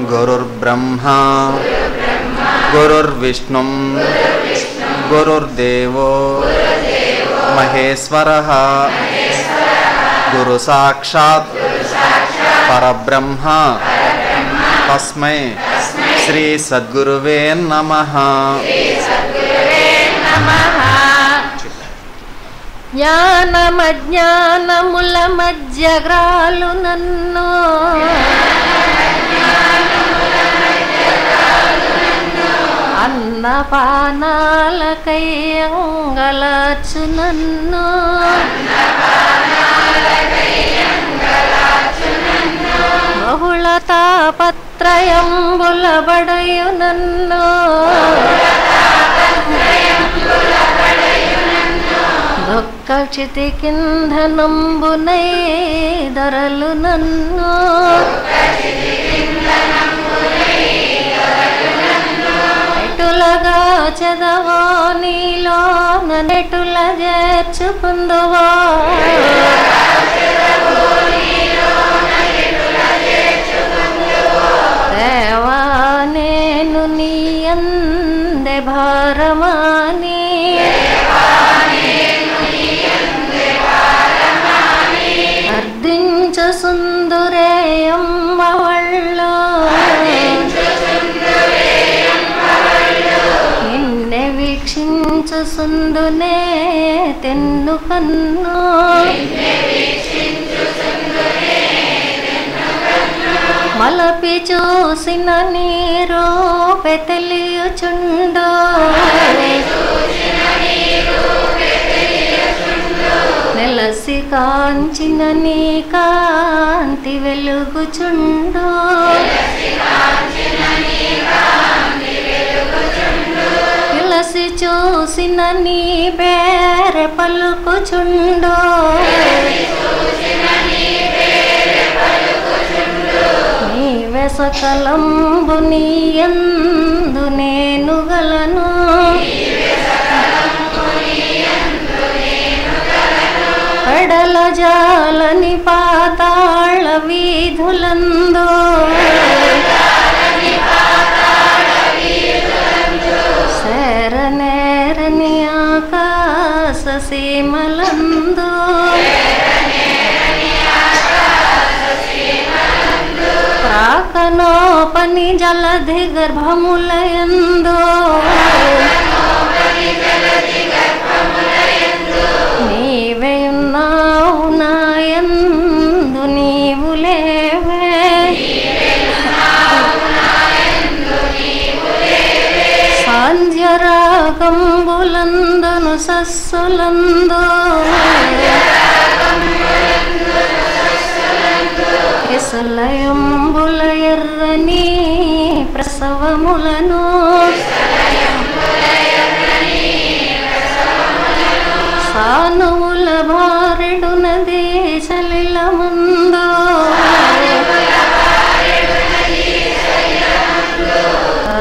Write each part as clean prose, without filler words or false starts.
गुरुर्ब्रह्मा गुरुर्विष्णुं गुरुर्देवो महेश्वरः गुरु साक्षात् परब्रह्म तस्मै श्री सद्गुरुवे नमः। జ్ఞానమజ్ఞానముల మధ్యగ్రాలు నన్ను అన్నపానాలకై అంగలార్చు నన్ను బహుళ తాపత్రయంబుల బడయు నన్ను దుఃఖ క్షితి కింధనంబునై దొరలు నన్ను ఎటులగా చదవో నీలో నెటుల చేర్చుకుందువో దేవా నేను నీ అందే భారమాని అర్ధించు సుందురేయమ్మవళ్ళు నిన్నే వీక్షించు సుందునే తెన్ను కన్ను మలపి చూసిన నీరు పెతలియుచుండు నెలసి కాంచిన నీ కాంతి వెలుగుచుండు పిలసి చూసిన నీ పేర పలుకుచుండు నీవే సకలంబు నీ యందు నేను గలను కడల జాలని పాతాళ వీధులందు శరనేరని ఆకాశ సీమలందు ప్రాకనోపని జలధి గర్భములయందు నీవేయున్నావు నాయందు నీవు లేవే సాంధ్యరాగంబులందును సస్సులందు ఎసలయంబుల ఎర్రని ప్రసవములను సానువుల భారెడు నది చలిలమందు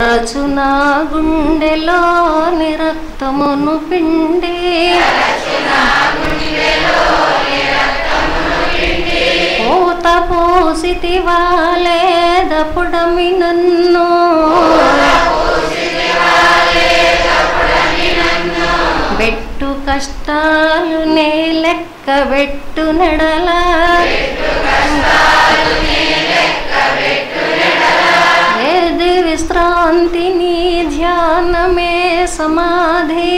రచునా గుండెలోని రక్తమును పిండి పూత పూసితి వాలేదపుడమి నన్ను బెట్టు కష్టాలు నే లెక్క బెట్టు నెడల ఏది విశ్రాంతి నీ ధ్యానమే సమాధి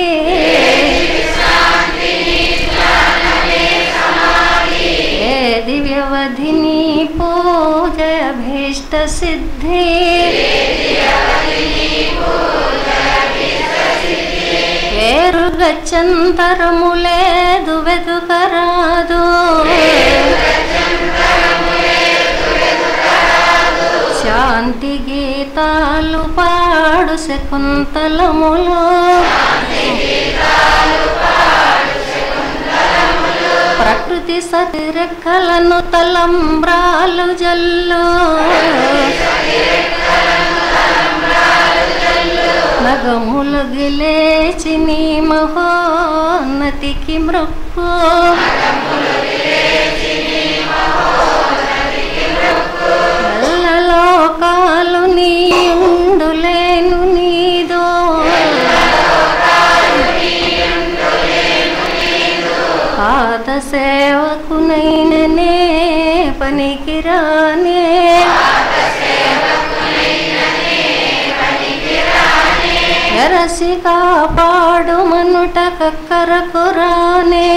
ఏది వ్యవధి నీ పూజ అభీష్ట సిద్ధి వేరుగచ్చంతరము లేదు వెతుకరాదు శాంతి గీతాలు పాడు శకుంతలములు ప్రకృతి సతిరెక్కలను తలంబ్రాలు జల్లు ఖడ్గములగి లేచి నీ మహోన్నతికి మృక్కు లోకాలు నీ ఉండులేను నీదో పాద సేవకునైననే పనికిరానే ఎరసి కాపాడు మనుట కక్కరకురానే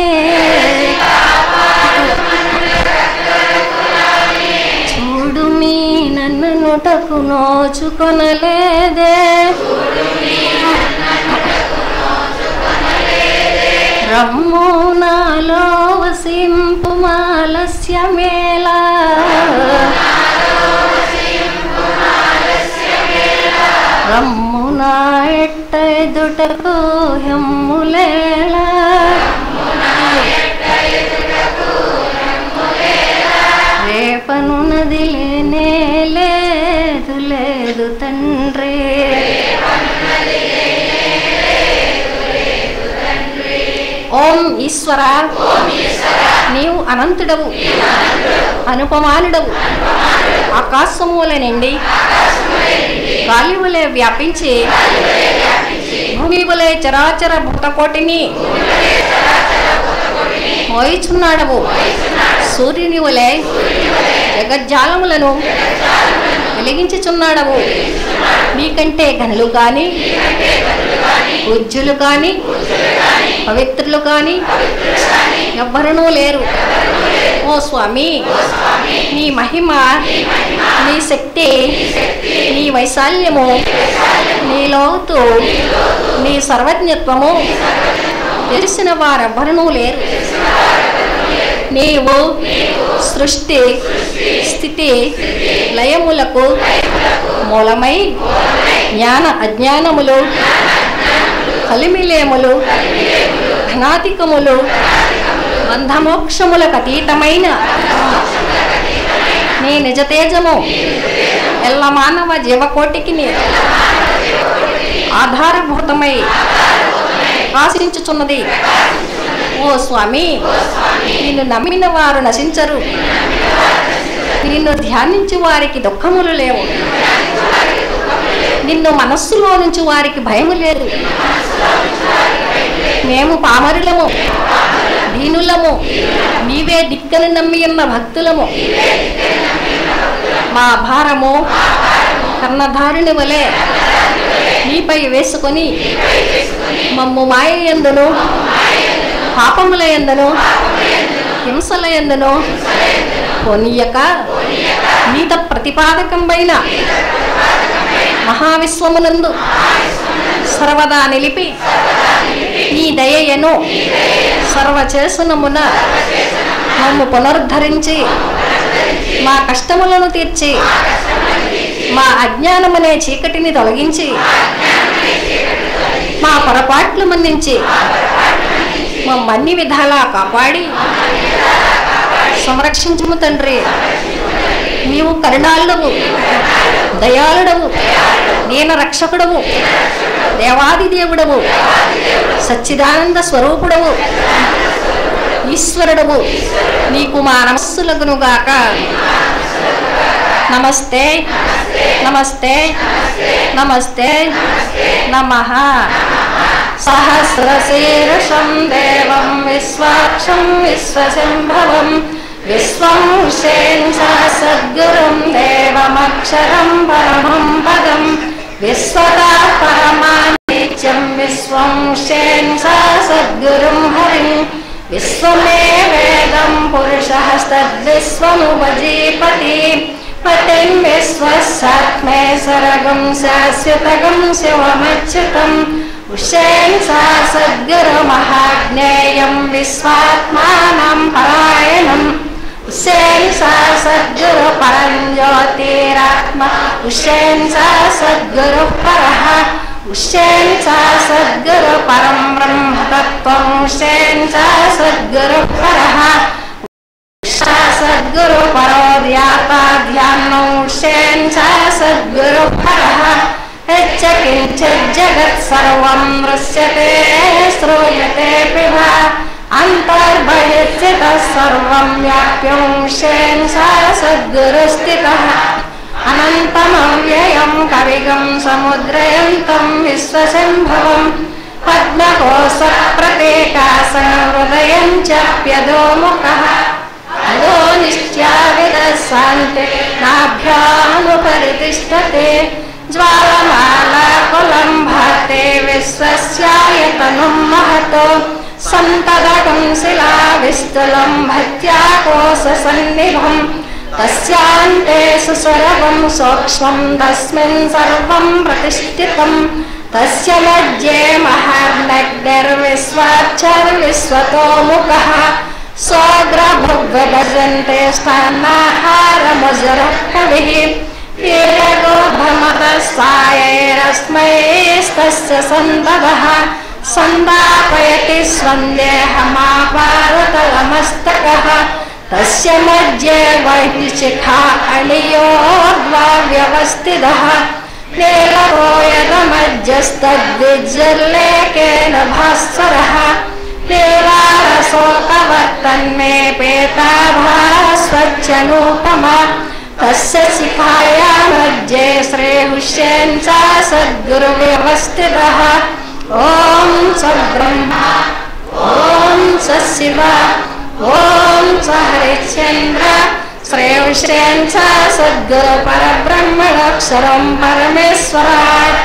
చూడు మీ నన్ను నుటకు నోచుకొనలేదే రమ్ము నాలో వసింపు మాలస్యమేలా రమ్ము నా ఎట్ట ఎదుటకు హెమ్ములేలా రేపను నది లేనే లేదు లేదు తండ్రి ఓం ఈశ్వర నీవు అనంతుడవు అనుపమానుడవు ఆకాశముల నుండి గాలి వలె వ్యాపించి భూమి వలె చరాచర భూతకోటిని మోయిచున్నాడవు సూర్యుని వలె జగజ్జాలములను వెలిగించుచున్నాడవు నీకంటే ఘనులు గాని పూజ్యులు గాని పవిత్రులు గాని ఎవ్వరూ లేరు ఓ స్వామి నీ మహిమ నీ శక్తి నీ వైశాల్యము నీ లోతు నీ సర్వజ్ఞత్వము తెలిసిన వారెవ్వరూ లేరు నీవు సృష్టి స్థితి లయములకు మూలమై జ్ఞాన అజ్ఞానములు కలిమిలేములు ఘనాధికములు బంధమోక్షములకు అతీతమైన నీ నిజతేజము ఎల్ల మానవ జీవకోటికి ఆధారభూతమై ప్రకాశించుచున్నది ఓ స్వామి నిన్ను నమ్మిన వారు నశించరు నిన్ను ధ్యానించు వారికి దుఃఖములు లేవు నిన్ను మనస్సులో నుంచి వారికి భయము లేదు మేము పామరులము దీనులము నీవే దిక్కని నమ్మి ఉన్న భక్తులము మా భారము కర్ణధారుని వలె నీపై వేసుకొని మమ్ము మాయ యందును పాపముల యందును హింసల యందును కొనియక నీత ప్రతిపాదకంపైన మహావిశ్వమునందు సర్వదా నిలిపి నీ దయయను సర్వచేసనమున మమ్ము పునరుద్ధరించి మా కష్టములను తీర్చి మా అజ్ఞానమనే చీకటిని తొలగించి మా పొరపాట్లు మన్నించి మమ్మన్ని విధాలా కాపాడి సంరక్షించుము తండ్రి నీవు కరుణాళుడవు దయాళుడవు దీన రక్షకుడవు దేవాది దేవుడవు సచ్చిదానంద స్వరూపుడవు ఈశ్వరుడవు నీకు మా నమస్సులగునుగాక నమస్తే నమస్తే నమస్తే నమః సహస్రశీర్షం దేవం విశ్వాక్షం విశ్వశంభవం విశ్వం సద్గురుం దేవమక్షరం పరమం పదం విశ్వతా పరమానిత్యం విశ్వం సద్గురుం హరిం విశ్వమే వేదం పురుషః తద్విశ్వముపజీపతి పతిం విశ్వస్సాత్మే సరగం శాశ్వతగం శివమచ్యుతం ఉషేం సద్గురు మహాజ్ఞేయం విశ్వాత్మానం పరాయణం ఉషేం సద్గురు పరంజ్యోతిరాత్మ ఉషేం సద్గురు పరః ఉషేం సద్గురు పరం బ్రహ్మ తత్వం ఉషేం సద్గురు పరః సద్గురు పరో ధ్యాత ధ్యానం ఉషేం సద్గురు పరః यच्च किञ्चित् जगत् सर्वं दृश्यते श्रूयते पिबा अन्तर्बहिर्स्थितः सर्वं व्याप्योंशेन सा सद्गुरुस्थितः अनन्तमव्ययं कविगं समुद्रयन्तं विश्वसम्भवम् पद्मकोशप्रतीकासं हृदयं चाप्यधोमुखः अधो निश्चाविदशान्ते नाभ्यामुपरितिष्ठते ज्वालमालाकुलं भाते विश्वस्यायतनुं महतो सन्ततकं शिलाविस्तुलं भत्याकोशसन्निभम् तस्यान्ते सुसुरवं सूक्ष्मं तस्मिन् सर्वं प्रतिष्ठितम् तस्य मध्ये महार्नग्निर्विश्वाक्षरविश्वतोमुखः सोऽग्रभुग्भजन्ते स्थानाहारमुजरः कविः हीरगोभमतस्सायैरस्मैस्तस्य सन्ततः सन्दापयति स्वन्देहमापारतलमस्तकः तस्य मध्ये वैशिखा अणियोर्द्वाव्यवस्थितः नीलवो यदमध्यस्तद्विज्जल्लेकेन भास्वरः नीलारसोकवर्तन्मे पेताभास्वच्छनूपमा तस्य शिखाया मध्ये श्रीहुष्येन सा सद्गुरुव्यवस्थितः ॐ सब्रह्मा ॐ सशिवा ॐ स हरिश्चन्द्र श्रेयश्रेयं च सद्गुरु परब्रह्मणोऽक्षरं परमेश्वरात्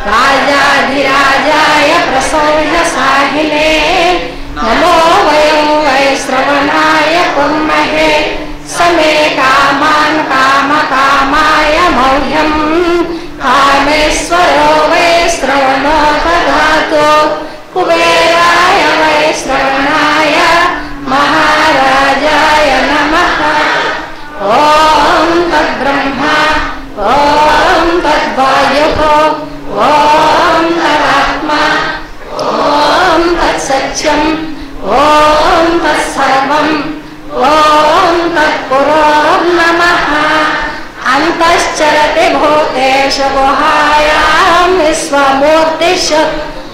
राजाधिराजाय प्रसौह्यसाहिने नमो वयं वै श्रवणाय कुर्महे समे कामान् कामकामाय मह्यं कामेश्वरो वै श्रवणो ददातु कुबेराय वै श्रवणाय महाराजाय नमः ॐ तद्ब्रह्मा ॐ तद्वायुः ॐ तदात्मा ॐ तत्सत्यम् ॐ तत्सर्वम् ॐ तत्पुरो नमः अन्तश्चरति भूतेषु गुहायां विश्वमूर्तिषु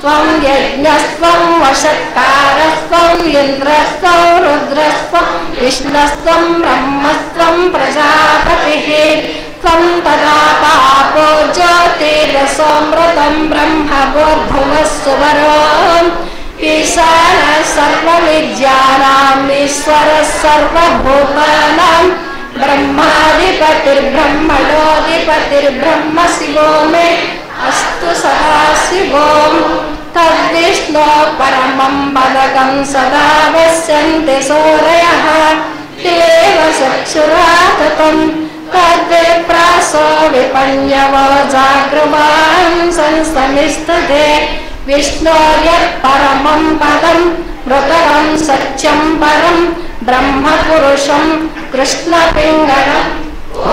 त्वं यज्ञस्त्वं वषट्कारस्त्वं इन्द्रस्त्वं रुद्रस्त्वं विष्णुस्त्वं ब्रह्मस्त्वं प्रजापतिः त्वं तदा पापो ज्योतिरसोऽमृतं ब्रह्मभूर्भुवः सुवरोम् ईशानः सर्वविद्यानाम् ईश्वरः सर्वभूतानां ब्रह्माधिपतिर्ब्रह्मणोऽधिपतिर्ब्रह्म शिवो मे अस्तु सदा शिवोम् तद्विष्णो परमं पदकं सदा पश्यन्ति सूरयः देव चक्षुराततं तद्विप्रासो विपन्यवो जागृवान् संसमिस्तते विष्णोर्यत्परमं पदं मृतरं सत्यं परं ब्रह्मपुरुषं कृष्णपिङ्गलम्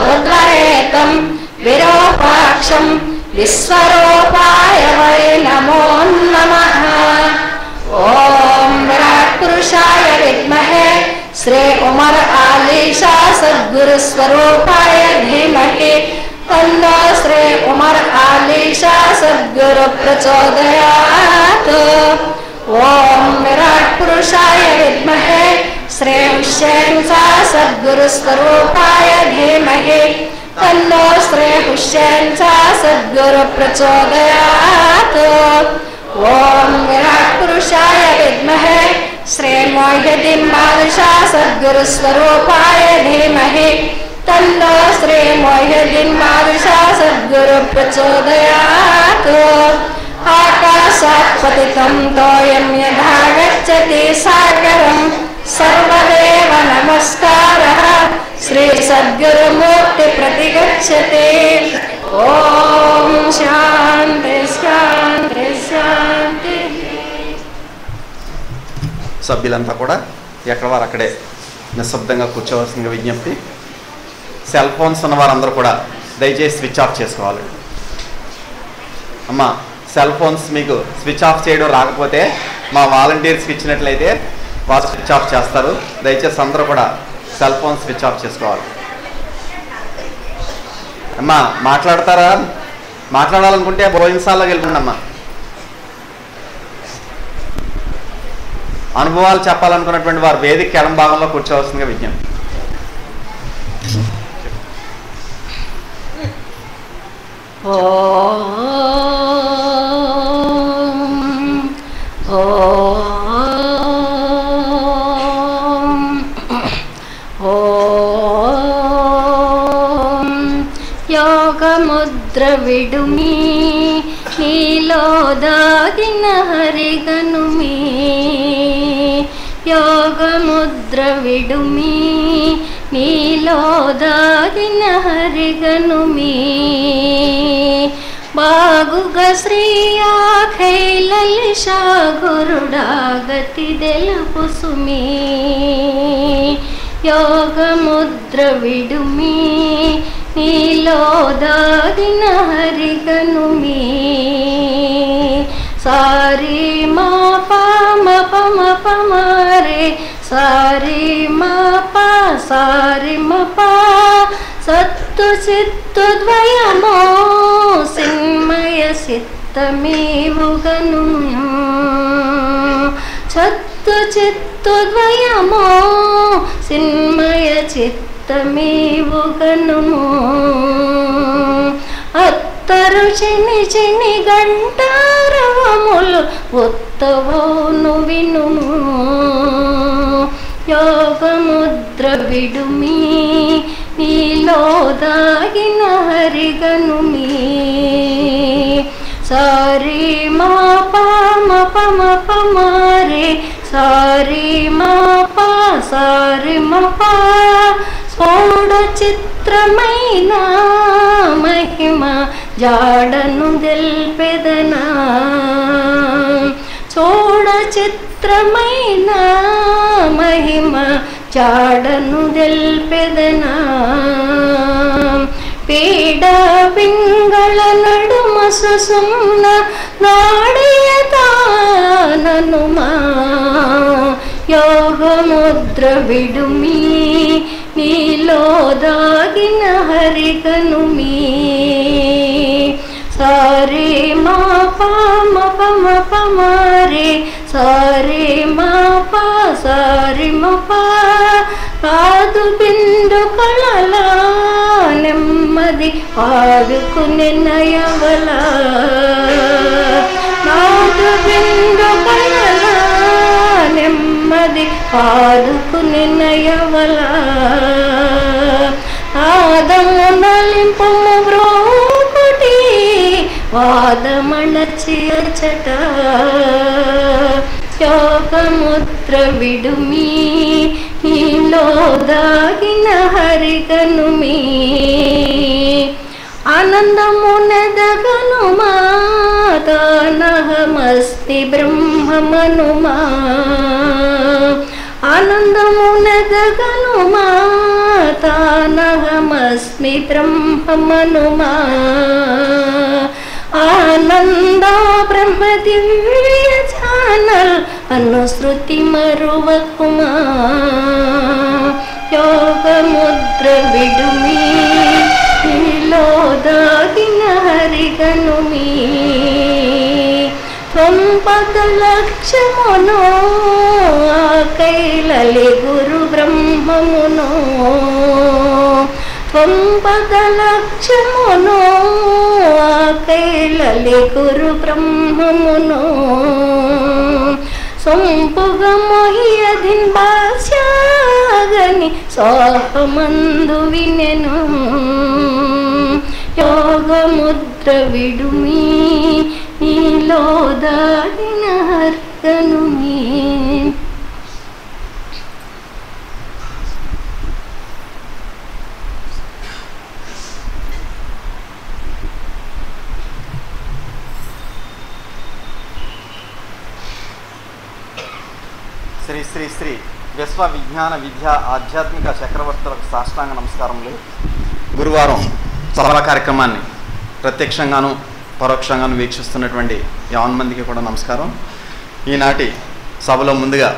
उद्वरेतं विरूपाक्षं विश्वरूपाय वै नमो नमः ॐ विराट्पुरुषाय विद्महे श्री उमर आलीशा सद्गुरुस्वरूपाय धीमहि तन्नो श्री उमर आलीशा सद्गुरु प्रचोदयात् ॐ विराट्पुरुषाय विद्महे श्री हुष्येन सा सद्गुरुस्वरूपाय धीमहि तन्नो श्री हुष्येन सा सद्गुरु प्रचोदयात् ॐ विराट्पुरुषाय विद्महे श्री मोह्यदीन्मादृशा सद्गुरुस्वरूपाय धीमहि तन्नो श्री मोह्यदीन्मादृशा सद्गुरु प्रचोदयात् आकाशात् पतितं तोयं यथा गच्छति सागरं सर्वदेव नमस्कारः श्री सद्गुरुमूर्ति प्रतिगच्छति ॐ शान्ति शान्ति शान्ति సభ్యులంతా కూడా ఎక్కడ వారు అక్కడే నిశ్శబ్దంగా కూర్చోవలసిన విజ్ఞప్తి. సెల్ ఫోన్స్ ఉన్న వారందరూ కూడా దయచేసి స్విచ్ ఆఫ్ చేసుకోవాలి. అమ్మ, సెల్ ఫోన్స్ మీకు స్విచ్ ఆఫ్ చేయడం రాకపోతే మా వాలంటీర్స్కి ఇచ్చినట్లయితే వారు స్విచ్ ఆఫ్ చేస్తారు. దయచేసి అందరూ కూడా సెల్ ఫోన్ స్విచ్ ఆఫ్ చేసుకోవాలి. అమ్మ, మాట్లాడతారా? మాట్లాడాలనుకుంటే భోజనశాలలోకి వెళ్ళిపోండమ్మా. అనుభవాలు చెప్పాలనుకున్నటువంటి వారు వేదిక ఎడం భాగంలో కూర్చోవలసిందిగా విజ్ఞప్తి. యోగముద్ర విడుమి నీలో దాగిన హరిగనుమి, యోగముద్ర విడుమి నీలో దాగిన హరిగనుమి, బాగుగా శ్రీయా ఖైలలిషా గురుడా గతి తెలుపు సుమి, యోగముద్ర విడుమి నీలో దాగిన హరిగనుమి, సారీ మా పమ పమ పమరే సారీ మా పా సారీ మ పా, సత్తు చిత్తు ద్వయమో సిన్మయ చిత్తమేవుగను, సత్తు చిత్తు ద్వయమో సిన్మయ చిత్తమేవుగను, అత్తరు చిని చిని గంటారవములు ఉత్తవోను వినుము, యోగముద్ర విడుమి నీలో దాగిన హరిగనుమి, సారీ మా పమ పమ పమరే సారీ మా పా సారీ మ పా, స్ఫోడ చిత్రమైన మహిమ జాడను తెల్పెదనా, చూడ చిత్రమైన మహిమ జాడను తెల్పెదనా, పీడ పింగళ నడుమ సుసుమ్న నాడియతాననుమా, యోగముద్ర విడుమి నీలో దాగిన హరిగనుమి, సారీ మా పమ పమ పమరే సారీ మా పా సారీ మ పా, కాదు బిందు కళల నెమ్మది పాడుకునే నయవల, నాదు బిందు కళల నెమ్మది పాడుకునే నయవల, ఆదము నలింపుము బ్రోకుటి వాదమణచియచట, యోగముద్ర విడుమి నీలో దాగిన హరిగనుమి, ఆనందమునెదగనుమా తానహమస్తి బ్రహ్మమనుమా, ఆనందమునెదగనుమా తానహమస్మి బ్రహ్మమనుమా, ఆనంద బ్రహ్మ దివ్య ఛానల్ అనుసృతి మరువకుమా, యోగముద్ర విడుమి నీలో దాగిన హరిగనుమి, త్వంపద లక్ష్యమునో కైలలి గురు బ్రహ్మమునో, త్వంపద లక్ష్యమునో కైలలి గురు బ్రహ్మమునో, సొంపుగ మొహియదిన్ భాష్యాగని సోహమందు వినెను, యోగముద్ర విడుమి నీలో దాగిన హరిగనుమి. శ్రీ శ్రీ శ్రీ విశ్వ విజ్ఞాన విద్య ఆధ్యాత్మిక చక్రవర్తులకు సాష్టాంగ నమస్కారములు. గురువారం సభల కార్యక్రమాన్ని ప్రత్యక్షంగాను పరోక్షంగాను వీక్షిస్తున్నటువంటి 50 మందికి కూడా నమస్కారం. ఈనాటి సభలో ముందుగా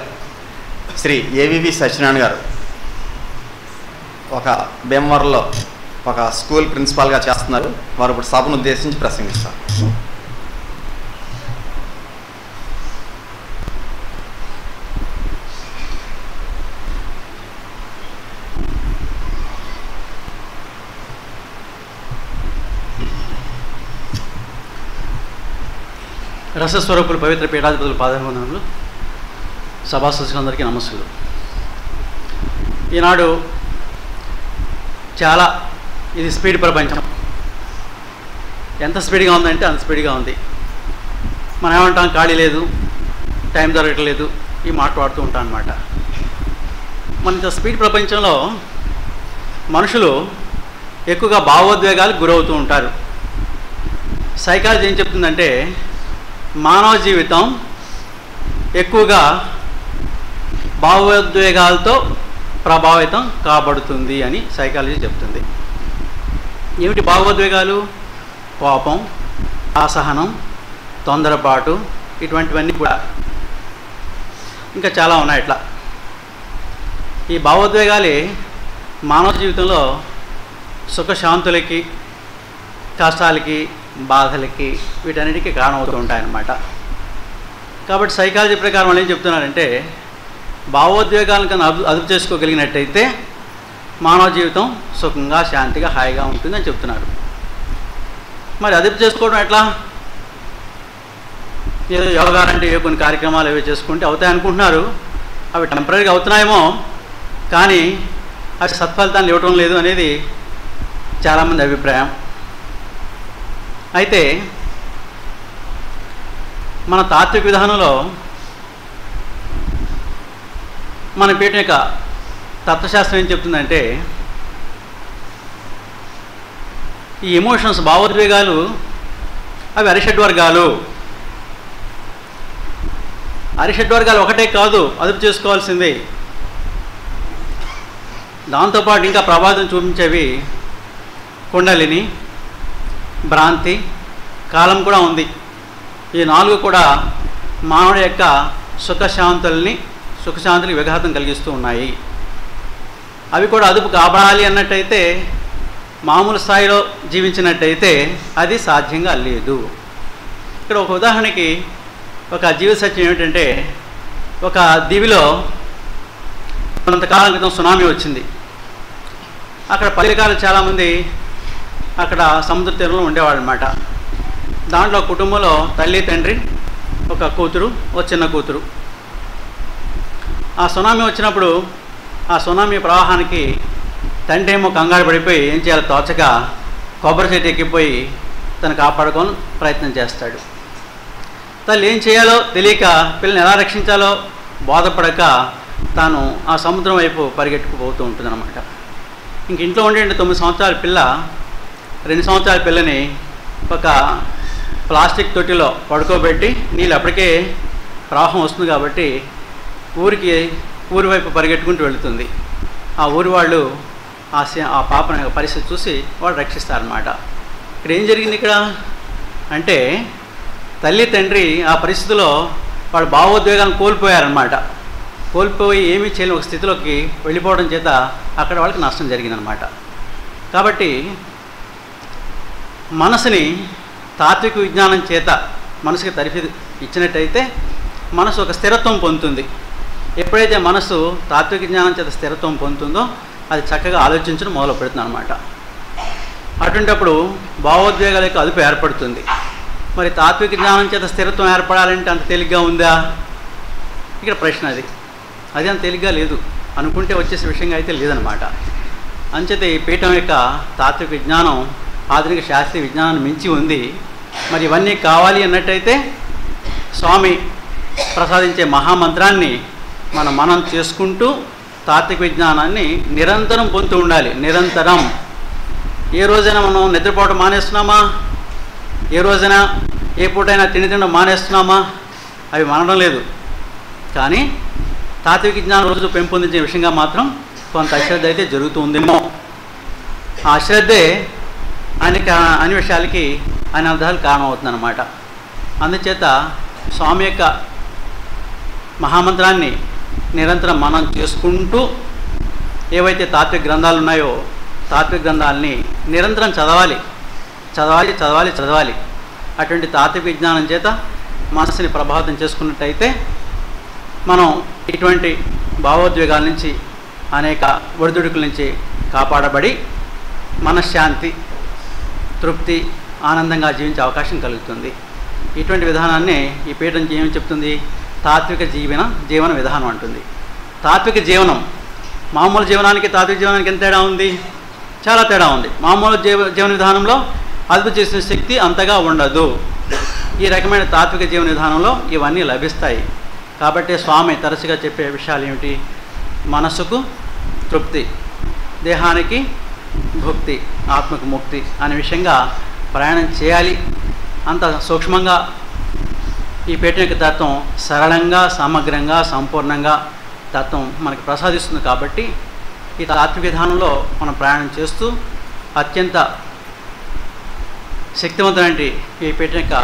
శ్రీ ఏవివి సత్యనారాయణ గారు ఒక భీమవరంలో ఒక స్కూల్ ప్రిన్సిపాల్గా చేస్తున్నారు. వారు ఇప్పుడు సభను ఉద్దేశించి ప్రసంగిస్తారు. రసస్వరూపులు పవిత్ర పీఠాధిపతులు పాదాభివందనములు. సభాసదులందరికీ నమస్సులు. ఈనాడు చాలా ఇది స్పీడ్ ప్రపంచం. ఎంత స్పీడ్గా ఉందంటే అంత స్పీడ్గా ఉంది. మనం ఏమంటాం, ఖాళీ లేదు, టైం దొరకట్లేదు, ఈ మాట్లాడుతూ ఉంటాం అన్నమాట. మన ఇంత స్పీడ్ ప్రపంచంలో మనుషులు ఎక్కువగా భావోద్వేగాలకు గురవుతూ ఉంటారు. సైకాలజీ ఏం చెప్తుందంటే మానవ జీవితం ఎక్కువగా భావోద్వేగాలతో ప్రభావితం కాబడుతుంది అని సైకాలజీ చెప్తుంది. ఏమిటి భావోద్వేగాలు? కోపం, అసహనం, తొందరపాటు, ఇటువంటివన్నీ కూడా ఇంకా చాలా ఉన్నాయి. ఇట్లా ఈ భావోద్వేగాలే మానవ జీవితంలో సుఖశాంతులకి, కష్టాలకి, బాధలకి, వీటన్నిటికీ కారణమవుతూ ఉంటాయన్నమాట. కాబట్టి సైకాలజీ ప్రకారం వాళ్ళు ఏం చెప్తున్నారంటే భావోద్వేగాలను కన్నా అదుపు చేసుకోగలిగినట్టయితే మానవ జీవితం సుఖంగా, శాంతిగా, హాయిగా ఉంటుందని చెప్తున్నారు. మరి అదుపు చేసుకోవడం ఎట్లా? ఏదో యోగా అంటే ఏ కొన్ని కార్యక్రమాలు ఏవో చేసుకుంటే అవుతాయి అనుకుంటున్నారు. అవి టెంపరీగా అవుతున్నాయేమో, కానీ అవి సత్ఫలితాన్ని ఇవ్వటం లేదు అనేది చాలామంది అభిప్రాయం. అయితే మన తాత్విక విధానంలో మన పీఠం యొక్క తత్వశాస్త్రం ఏం చెప్తుందంటే ఈ ఎమోషన్స్, భావోద్వేగాలు అవి అరిషడ్వర్గాలు. అరిషడ్వర్గాలు ఒకటే కాదు, అదుపు చేసుకోవాల్సింది. దాంతోపాటు ఇంకా ప్రభావితం చూపించేవి కుండలిని, భ్రాంతి, కాలం కూడా ఉంది. ఈ 4 కూడా మానవుడి యొక్క సుఖశాంతులకి విఘాతం కలిగిస్తూ ఉన్నాయి. అవి కూడా అదుపు కాబడాలి అన్నట్టయితే, మామూలు స్థాయిలో జీవించినట్టయితే అది సాధ్యంగా లేదు. ఇక్కడ ఒక ఉదాహరణకి ఒక జీవిత సత్యం ఏమిటంటే, ఒక దీవిలో కొంతకాలం క్రితం సునామీ వచ్చింది. అక్కడ పల్లెకాలు చాలామంది అక్కడ సముద్ర తీరంలో ఉండేవాళ్ళు అన్నమాట. దాంట్లో కుటుంబంలో తల్లి, తండ్రి, ఒక కూతురు, ఒక చిన్న కూతురు. ఆ సునామీ వచ్చినప్పుడు ఆ సునామీ ప్రవాహానికి తండ్రి ఏమో కంగారు పడిపోయి ఏం చేయాలో తోచక కొబ్బరి చెట్టు ఎక్కిపోయి తను కాపాడుకొని ప్రయత్నం చేస్తాడు. తల్లి ఏం చేయాలో తెలియక పిల్లని ఎలా రక్షించాలో బోధపడక తాను ఆ సముద్రం వైపు పరిగెట్టుకుపోతూ ఉంటుందన్నమాట. ఇంక ఇంట్లో ఉండే 9 సంవత్సరాల పిల్ల 2 సంవత్సరాల పిల్లని ఒక ప్లాస్టిక్ తొట్టిలో పడుకోబెట్టి, నీళ్ళు అప్పటికే ప్రవాహం వస్తుంది కాబట్టి ఊరి వైపు పరిగెట్టుకుంటూ వెళుతుంది. ఆ ఊరి వాళ్ళు ఆ పాప పరిస్థితి చూసి వాళ్ళు రక్షిస్తారన్నమాట. ఇక్కడ ఏం జరిగింది ఇక్కడ అంటే, తల్లి తండ్రి ఆ పరిస్థితిలో వాళ్ళు భావోద్వేగాలను కోల్పోయారన్నమాట. కోల్పోయి ఏమీ చేయలేని ఒక స్థితిలోకి వెళ్ళిపోవడం చేత అక్కడ వాళ్ళకి నష్టం జరిగిందనమాట. కాబట్టి మనసుని తాత్విక విజ్ఞానం చేత మనసుకి తరిఫి ఇచ్చినట్టయితే మనసు ఒక స్థిరత్వం పొందుతుంది. ఎప్పుడైతే మనసు తాత్విక జ్ఞానం చేత స్థిరత్వం పొందుతుందో అది చక్కగా ఆలోచించడం మొదలు పెడుతుంది అనమాట. అటువంటిప్పుడు భావోద్వేగాలకు అదుపు ఏర్పడుతుంది. మరి తాత్విక జ్ఞానం చేత స్థిరత్వం ఏర్పడాలంటే అంత తేలిగ్గా ఉందా? ఇక్కడ ప్రశ్న అది అంత తేలిగ్గా లేదు. అనుకుంటే వచ్చేసే విషయంగా అయితే లేదనమాట. అంచేతే ఈ పీఠం యొక్క తాత్విక విజ్ఞానం ఆధునిక శాస్త్రీయ విజ్ఞానాన్ని మించి ఉంది. మరి ఇవన్నీ కావాలి అన్నట్టయితే స్వామి ప్రసాదించే మహామంత్రాన్ని మనం చేసుకుంటూ తాత్విక విజ్ఞానాన్ని నిరంతరం పొందుతూ ఉండాలి. నిరంతరం. ఏ రోజైనా మనం నిద్రపోవడం మానేస్తున్నామా? ఏ రోజైనా ఏ పూటైనా తినడం మానేస్తున్నామా? అవి మనడం లేదు. కానీ తాత్విక జ్ఞానం రోజు పెంపొందించే విషయంగా మాత్రం కొంత అశ్రద్ధ అయితే జరుగుతుందేమో. ఆ అశ్రద్ధే అన్ని విషయాలకి అనర్థాలు కారణమవుతుందన్నమాట. అందుచేత స్వామి యొక్క మహామంత్రాన్ని నిరంతరం మనం చేసుకుంటూ ఏవైతే తాత్విక గ్రంథాలు ఉన్నాయో తాత్విక గ్రంథాలని నిరంతరం చదవాలి చదవాలి చదవాలి చదవాలి. అటువంటి తాత్విక విజ్ఞానం చేత మనసుని ప్రభావితం చేసుకున్నట్టయితే మనం ఇటువంటి భావోద్వేగాల నుంచి అనేక ఒడిదుడుకుల నుంచి కాపాడబడి మనశ్శాంతి తృప్తి ఆనందంగా జీవించే అవకాశం కలుగుతుంది. ఇటువంటి విధానాన్ని ఈ పీఠం ఏమి చెప్తుంది? తాత్విక జీవన విధానం అంటుంది. తాత్విక జీవనం మామూలు జీవనానికి తాత్విక జీవనానికి ఎంత తేడా ఉంది? చాలా తేడా ఉంది. మామూలు జీవన విధానంలో అదుపు చేసిన శక్తి అంతగా ఉండదు. ఈ రకమైన తాత్విక జీవన విధానంలో ఇవన్నీ లభిస్తాయి. కాబట్టి స్వామి తరచుగా చెప్పే విషయాలు ఏమిటి? మనసుకు తృప్తి, దేహానికి భుక్తి, ఆత్మకు ముక్తి అనే విషయంగా ప్రయాణం చేయాలి. అంత సూక్ష్మంగా ఈ పీఠం యొక్క తత్వం సరళంగా సమగ్రంగా సంపూర్ణంగా తత్వం మనకి ప్రసాదిస్తుంది. కాబట్టి ఈ తాత్విక విధానంలో మనం ప్రయాణం చేస్తూ అత్యంత శక్తివంతమైన ఈ పీఠం యొక్క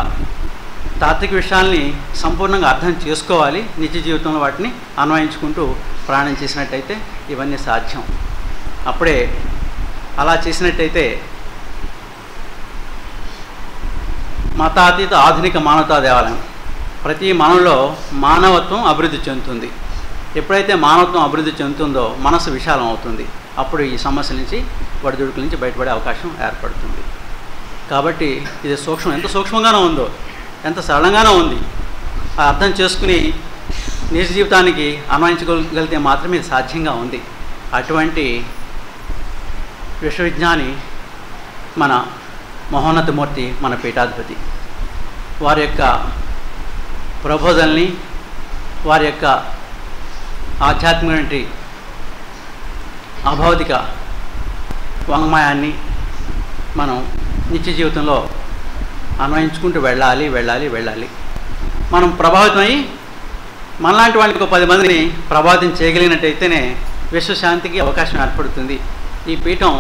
తాత్విక విషయాల్ని సంపూర్ణంగా అర్థం చేసుకోవాలి. నిత్య జీవితంలో వాటిని అన్వయించుకుంటూ ప్రయాణం చేసినట్టయితే ఇవన్నీ సాధ్యం. అప్పుడే అలా చేసినట్టయితే మతాతీత ఆధునిక మానవతా దేవాలయం ప్రతి మానవులో మానవత్వం అభివృద్ధి చెందుతుంది. ఎప్పుడైతే మానవత్వం అభివృద్ధి చెందుతుందో మనసు విశాలం అవుతుంది. అప్పుడు ఈ సమస్యల నుంచి ఒడిదుడుకుల నుంచి బయటపడే అవకాశం ఏర్పడుతుంది. కాబట్టి ఇది ఎంత సూక్ష్మంగానో ఉందో, ఎంత సరళంగానో ఉంది. ఆ అర్థం చేసుకుని నిజ జీవితానికి అన్వయించగలిగితే మాత్రమే ఇది సాధ్యంగా ఉంది. అటువంటి విశ్వవిజ్ఞాని మన మహోన్నతమూర్తి, మన పీఠాధిపతి. వారి యొక్క ప్రబోధనల్ని, వారి యొక్క ఆధ్యాత్మిక అభౌతిక వాంగ్మయాన్ని మనం నిత్య జీవితంలో అన్వయించుకుంటూ వెళ్ళాలి. మనం ప్రభావితమై మనలాంటి వాళ్ళకి 10 మందిని ప్రభావితం చేయగలిగినట్టయితేనే విశ్వశాంతికి అవకాశం ఏర్పడుతుంది. ఈ పీఠం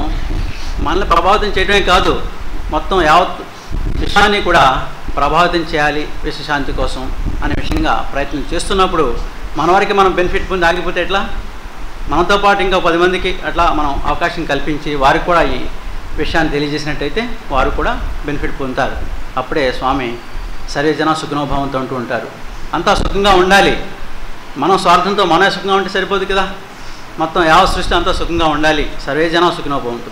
మనల్ని ప్రభావితం చేయడమే కాదు, మొత్తం యావత్ విశ్వాన్ని కూడా ప్రభావితం చేయాలి విశ్వశాంతి కోసం అనే విషయంగా ప్రయత్నం చేస్తున్నప్పుడు మన వారికి మనం బెనిఫిట్ పొంది ఆగిపోతే ఎట్లా? మనతో పాటు ఇంకా 10 మందికి అట్లా మనం అవకాశం కల్పించి వారికి కూడా ఈ విషయాన్ని తెలియజేసినట్టయితే వారు కూడా బెనిఫిట్ పొందుతారు. అప్పుడే స్వామి సర్వే జన సుఖనోభావంతో అంటూ ఉంటారు. అంతా సుఖంగా ఉండాలి. మనం స్వార్థంతో మనమే సుఖంగా ఉంటే సరిపోదు కదా. మొత్తం యావత్ సృష్టి అంతా సుఖంగా ఉండాలి. సర్వే జన సుఖనోభావంతో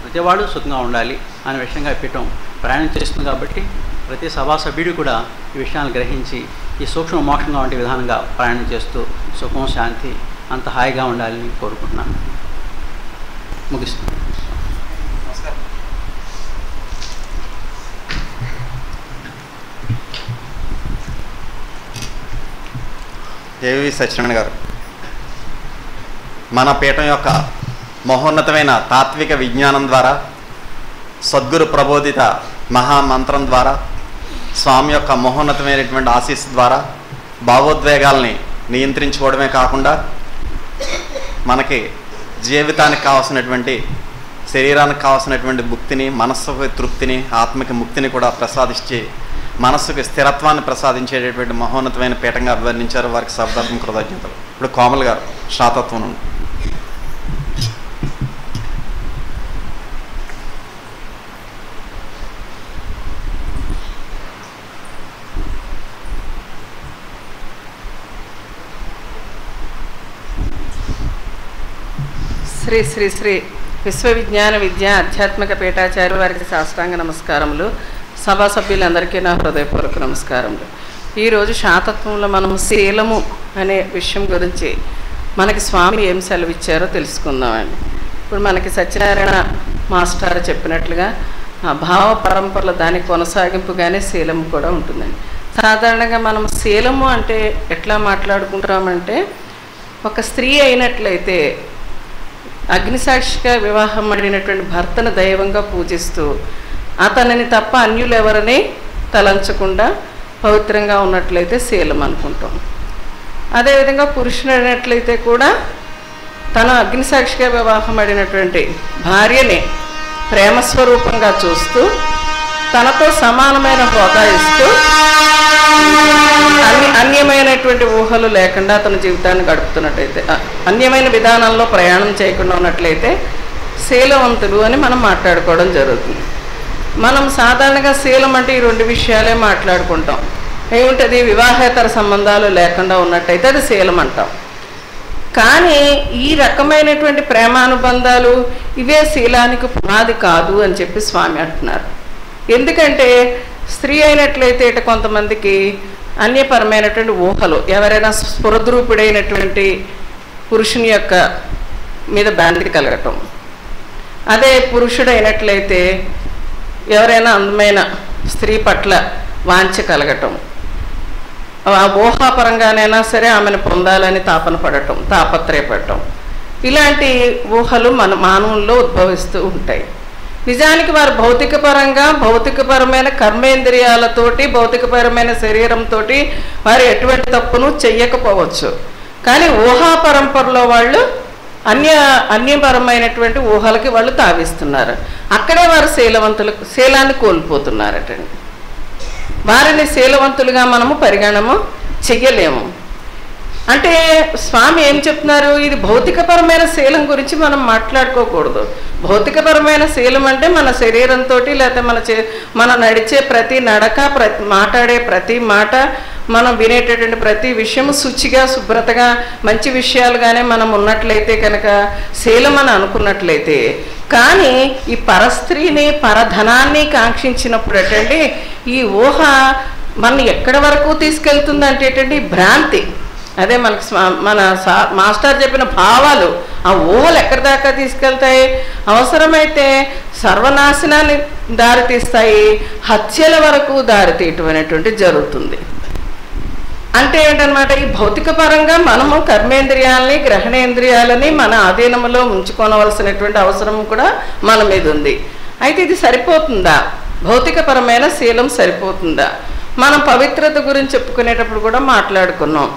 ప్రతివాడు సుఖంగా ఉండాలి అనే విషయంగా పీఠం ప్రయాణం చేస్తుంది. కాబట్టి ప్రతి సభా సభ్యుడు కూడా ఈ విషయాన్ని గ్రహించి ఈ సూక్ష్మ మోక్షంగా వంటి విధానంగా ప్రయాణం చేస్తూ సుఖం శాంతి అంత హాయిగా ఉండాలని కోరుకుంటున్నాను. ముగిస్తున్నాను. ఏవి సత్యనారాయణ గారు మన పీఠం యొక్క మహోన్నతమైన తాత్విక విజ్ఞానం ద్వారా, సద్గురు ప్రబోధిత మహామంత్రం ద్వారా, స్వామి యొక్క మహోన్నతమైనటువంటి ఆశీస్సు ద్వారా భావోద్వేగాల్ని నియంత్రించుకోవడమే కాకుండా మనకి జీవితానికి కావాల్సినటువంటి, శరీరానికి కావాల్సినటువంటి ముక్తిని, మనస్సుకి తృప్తిని, ఆత్మకి ముక్తిని కూడా ప్రసాదించి మనస్సుకి స్థిరత్వాన్ని ప్రసాదించేటటువంటి మహోన్నతమైన పీఠంగా అభివర్ణించారు. వారికి శబ్దాత్మక కృతజ్ఞతలు. ఇప్పుడు కోమల్ గారు శాతత్వం నుండి. శ్రీ శ్రీ శ్రీ విశ్వవిజ్ఞాన విద్య ఆధ్యాత్మిక పీఠాచార్య వారికి సాష్టాంగ నమస్కారములు. సభా సభ్యులందరికీ నా హృదయపూర్వక నమస్కారములు. ఈరోజు శాతత్వంలో మనం శీలము అనే విషయం గురించి మనకి స్వామి ఏం సెలవిచ్చారో తెలుసుకుందామండి. ఇప్పుడు మనకి సత్యనారాయణ మాస్టర్ చెప్పినట్లుగా భావ పరంపరలో దానికి కొనసాగింపుగానే శీలము కూడా ఉంటుందండి. సాధారణంగా మనం శీలము అంటే ఎట్లా మాట్లాడుకుంటామంటే, ఒక స్త్రీ అయినట్లయితే అగ్నిసాక్షిగా వివాహం అడిగినటువంటి భర్తను దైవంగా పూజిస్తూ అతనిని తప్ప అన్యులు ఎవరని తలంచకుండా పవిత్రంగా ఉన్నట్లయితే శీలం అనుకుంటాం. అదేవిధంగా పురుషుడు అయినట్లయితే కూడా తన అగ్నిసాక్షిగా వివాహం అడిగినటువంటి భార్యని ప్రేమస్వరూపంగా చూస్తూ తనతో సమానమైన హోదా ఇస్తూ అన్యమైనటువంటి ఊహలు లేకుండా తన జీవితాన్ని గడుపుతున్నట్టయితే, అన్యమైన విధానంలో ప్రయాణం చేయకుండా ఉన్నట్లయితే శీలవంతులు అని మనం మాట్లాడుకోవడం జరుగుతుంది. మనం సాధారణంగా శీలం అంటే ఈ రెండు విషయాలే మాట్లాడుకుంటాం. ఏమిటది? వివాహేతర సంబంధాలు లేకుండా ఉన్నట్టయితే అది శీలం అంటాం. కానీ ఈ రకమైనటువంటి ప్రేమానుబంధాలు ఇవే శీలానికి పునాది కాదు అని చెప్పి స్వామి అంటున్నారు. ఎందుకంటే స్త్రీ అయినట్లయితే ఇట కొంతమందికి అన్యపరమైనటువంటి ఊహలు, ఎవరైనా స్ఫురద్రూపుడైనటువంటి పురుషుని యొక్క మీద బాంధి కలగటం, అదే పురుషుడైనట్లయితే ఎవరైనా అందమైన స్త్రీ పట్ల వాంఛ కలగటం, ఆ ఊహాపరంగానైనా సరే ఆమెను పొందాలని తాపత్రయపడటం, ఇలాంటి ఊహలు మన మానవుల్లో ఉద్భవిస్తూ ఉంటాయి. నిజానికి వారు భౌతికపరమైన కర్మేంద్రియాలతోటి, భౌతికపరమైన శరీరంతో వారు ఎటువంటి తప్పును చెయ్యకపోవచ్చు. కానీ ఊహా పరంపరలో వాళ్ళు అన్యపరమైనటువంటి ఊహలకి వాళ్ళు తావిస్తున్నారు. అక్కడే వారు శీలాన్ని కోల్పోతున్నారటండి. వారిని శీలవంతులుగా మనము పరిగణము చెయ్యలేము. అంటే స్వామి ఏం చెప్తున్నారు? ఇది భౌతికపరమైన శీలం గురించి మనం మాట్లాడుకోకూడదు. భౌతికపరమైన శీలం అంటే మన శరీరంతో, లేకపోతే మన నడిచే ప్రతి నడక, మాట్లాడే ప్రతి మాట, మనం వినేటటువంటి ప్రతి విషయం శుచిగా, శుభ్రతగా, మంచి విషయాలుగానే మనం ఉన్నట్లయితే కనుక శీలం అని అనుకున్నట్లయితే, కానీ ఈ పరస్త్రీని, పరధనాన్ని కాంక్షించినప్పుడు అటండి ఈ ఊహ మన ఎక్కడి వరకు తీసుకెళ్తుంది అంటే భ్రాంతి. అదే మన మాస్టర్ చెప్పిన భావాలు, ఆ ఊహలు ఎక్కడి దాకా తీసుకెళ్తాయి? అవసరమైతే సర్వనాశనాన్ని దారితీస్తాయి, హత్యల వరకు దారితీయటం అనేటువంటి జరుగుతుంది. అంటే ఏంటనమాట, ఈ భౌతిక పరంగా మనము కర్మేంద్రియాలని, గ్రహణేంద్రియాలని మన ఆధీనంలో ఉంచుకోవలసినటువంటి అవసరం కూడా మన మీద ఉంది. అయితే ఇది సరిపోతుందా? భౌతికపరమైన శీలం సరిపోతుందా? మనం పవిత్రత గురించి చెప్పుకునేటప్పుడు కూడా మాట్లాడుకున్నాం.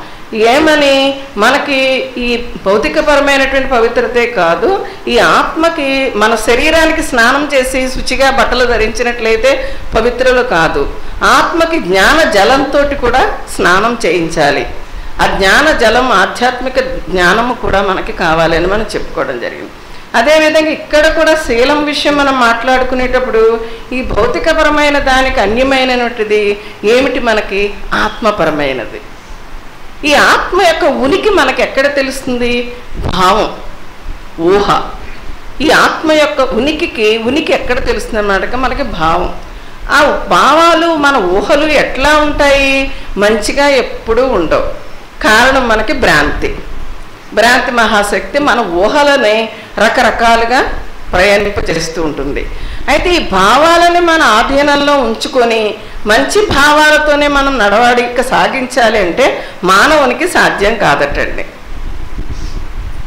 ఏమని? మనకి ఈ భౌతికపరమైనటువంటి పవిత్రతే కాదు, ఈ ఆత్మకి, మన శరీరానికి స్నానం చేసి శుచిగా బట్టలు ధరించినట్లయితే పవిత్రులు కాదు, ఆత్మకి జ్ఞాన జలంతో కూడా స్నానం చేయించాలి. ఆ జ్ఞాన జలం, ఆధ్యాత్మిక జ్ఞానము కూడా మనకి కావాలని మనం చెప్పుకోవడం జరిగింది. అదేవిధంగా ఇక్కడ కూడా శీలం విషయం మనం మాట్లాడుకునేటప్పుడు ఈ భౌతికపరమైన దానికి అన్యమైనటువంటిది ఏమిటి? మనకి ఆత్మపరమైనది. ఈ ఆత్మ యొక్క ఉనికి మనకి ఎక్కడ తెలుస్తుంది? భావం, ఊహ. ఈ ఆత్మ యొక్క ఉనికి ఎక్కడ తెలుస్తుంది అన్నమాట? మనకి భావం. ఆ భావాలు, మన ఊహలు ఎట్లా ఉంటాయి? మంచిగా ఎప్పుడూ ఉండవు. కారణం మనకి భ్రాంతి మహాశక్తి మన ఊహలని రకరకాలుగా ప్రయాణింపచేస్తూ ఉంటుంది. అయితే ఈ భావాలని మన ఆధీనంలో ఉంచుకొని మంచి భావాలతోనే మనం నడవడిక సాగించాలి అంటే మానవునికి సాధ్యం కాదటండి.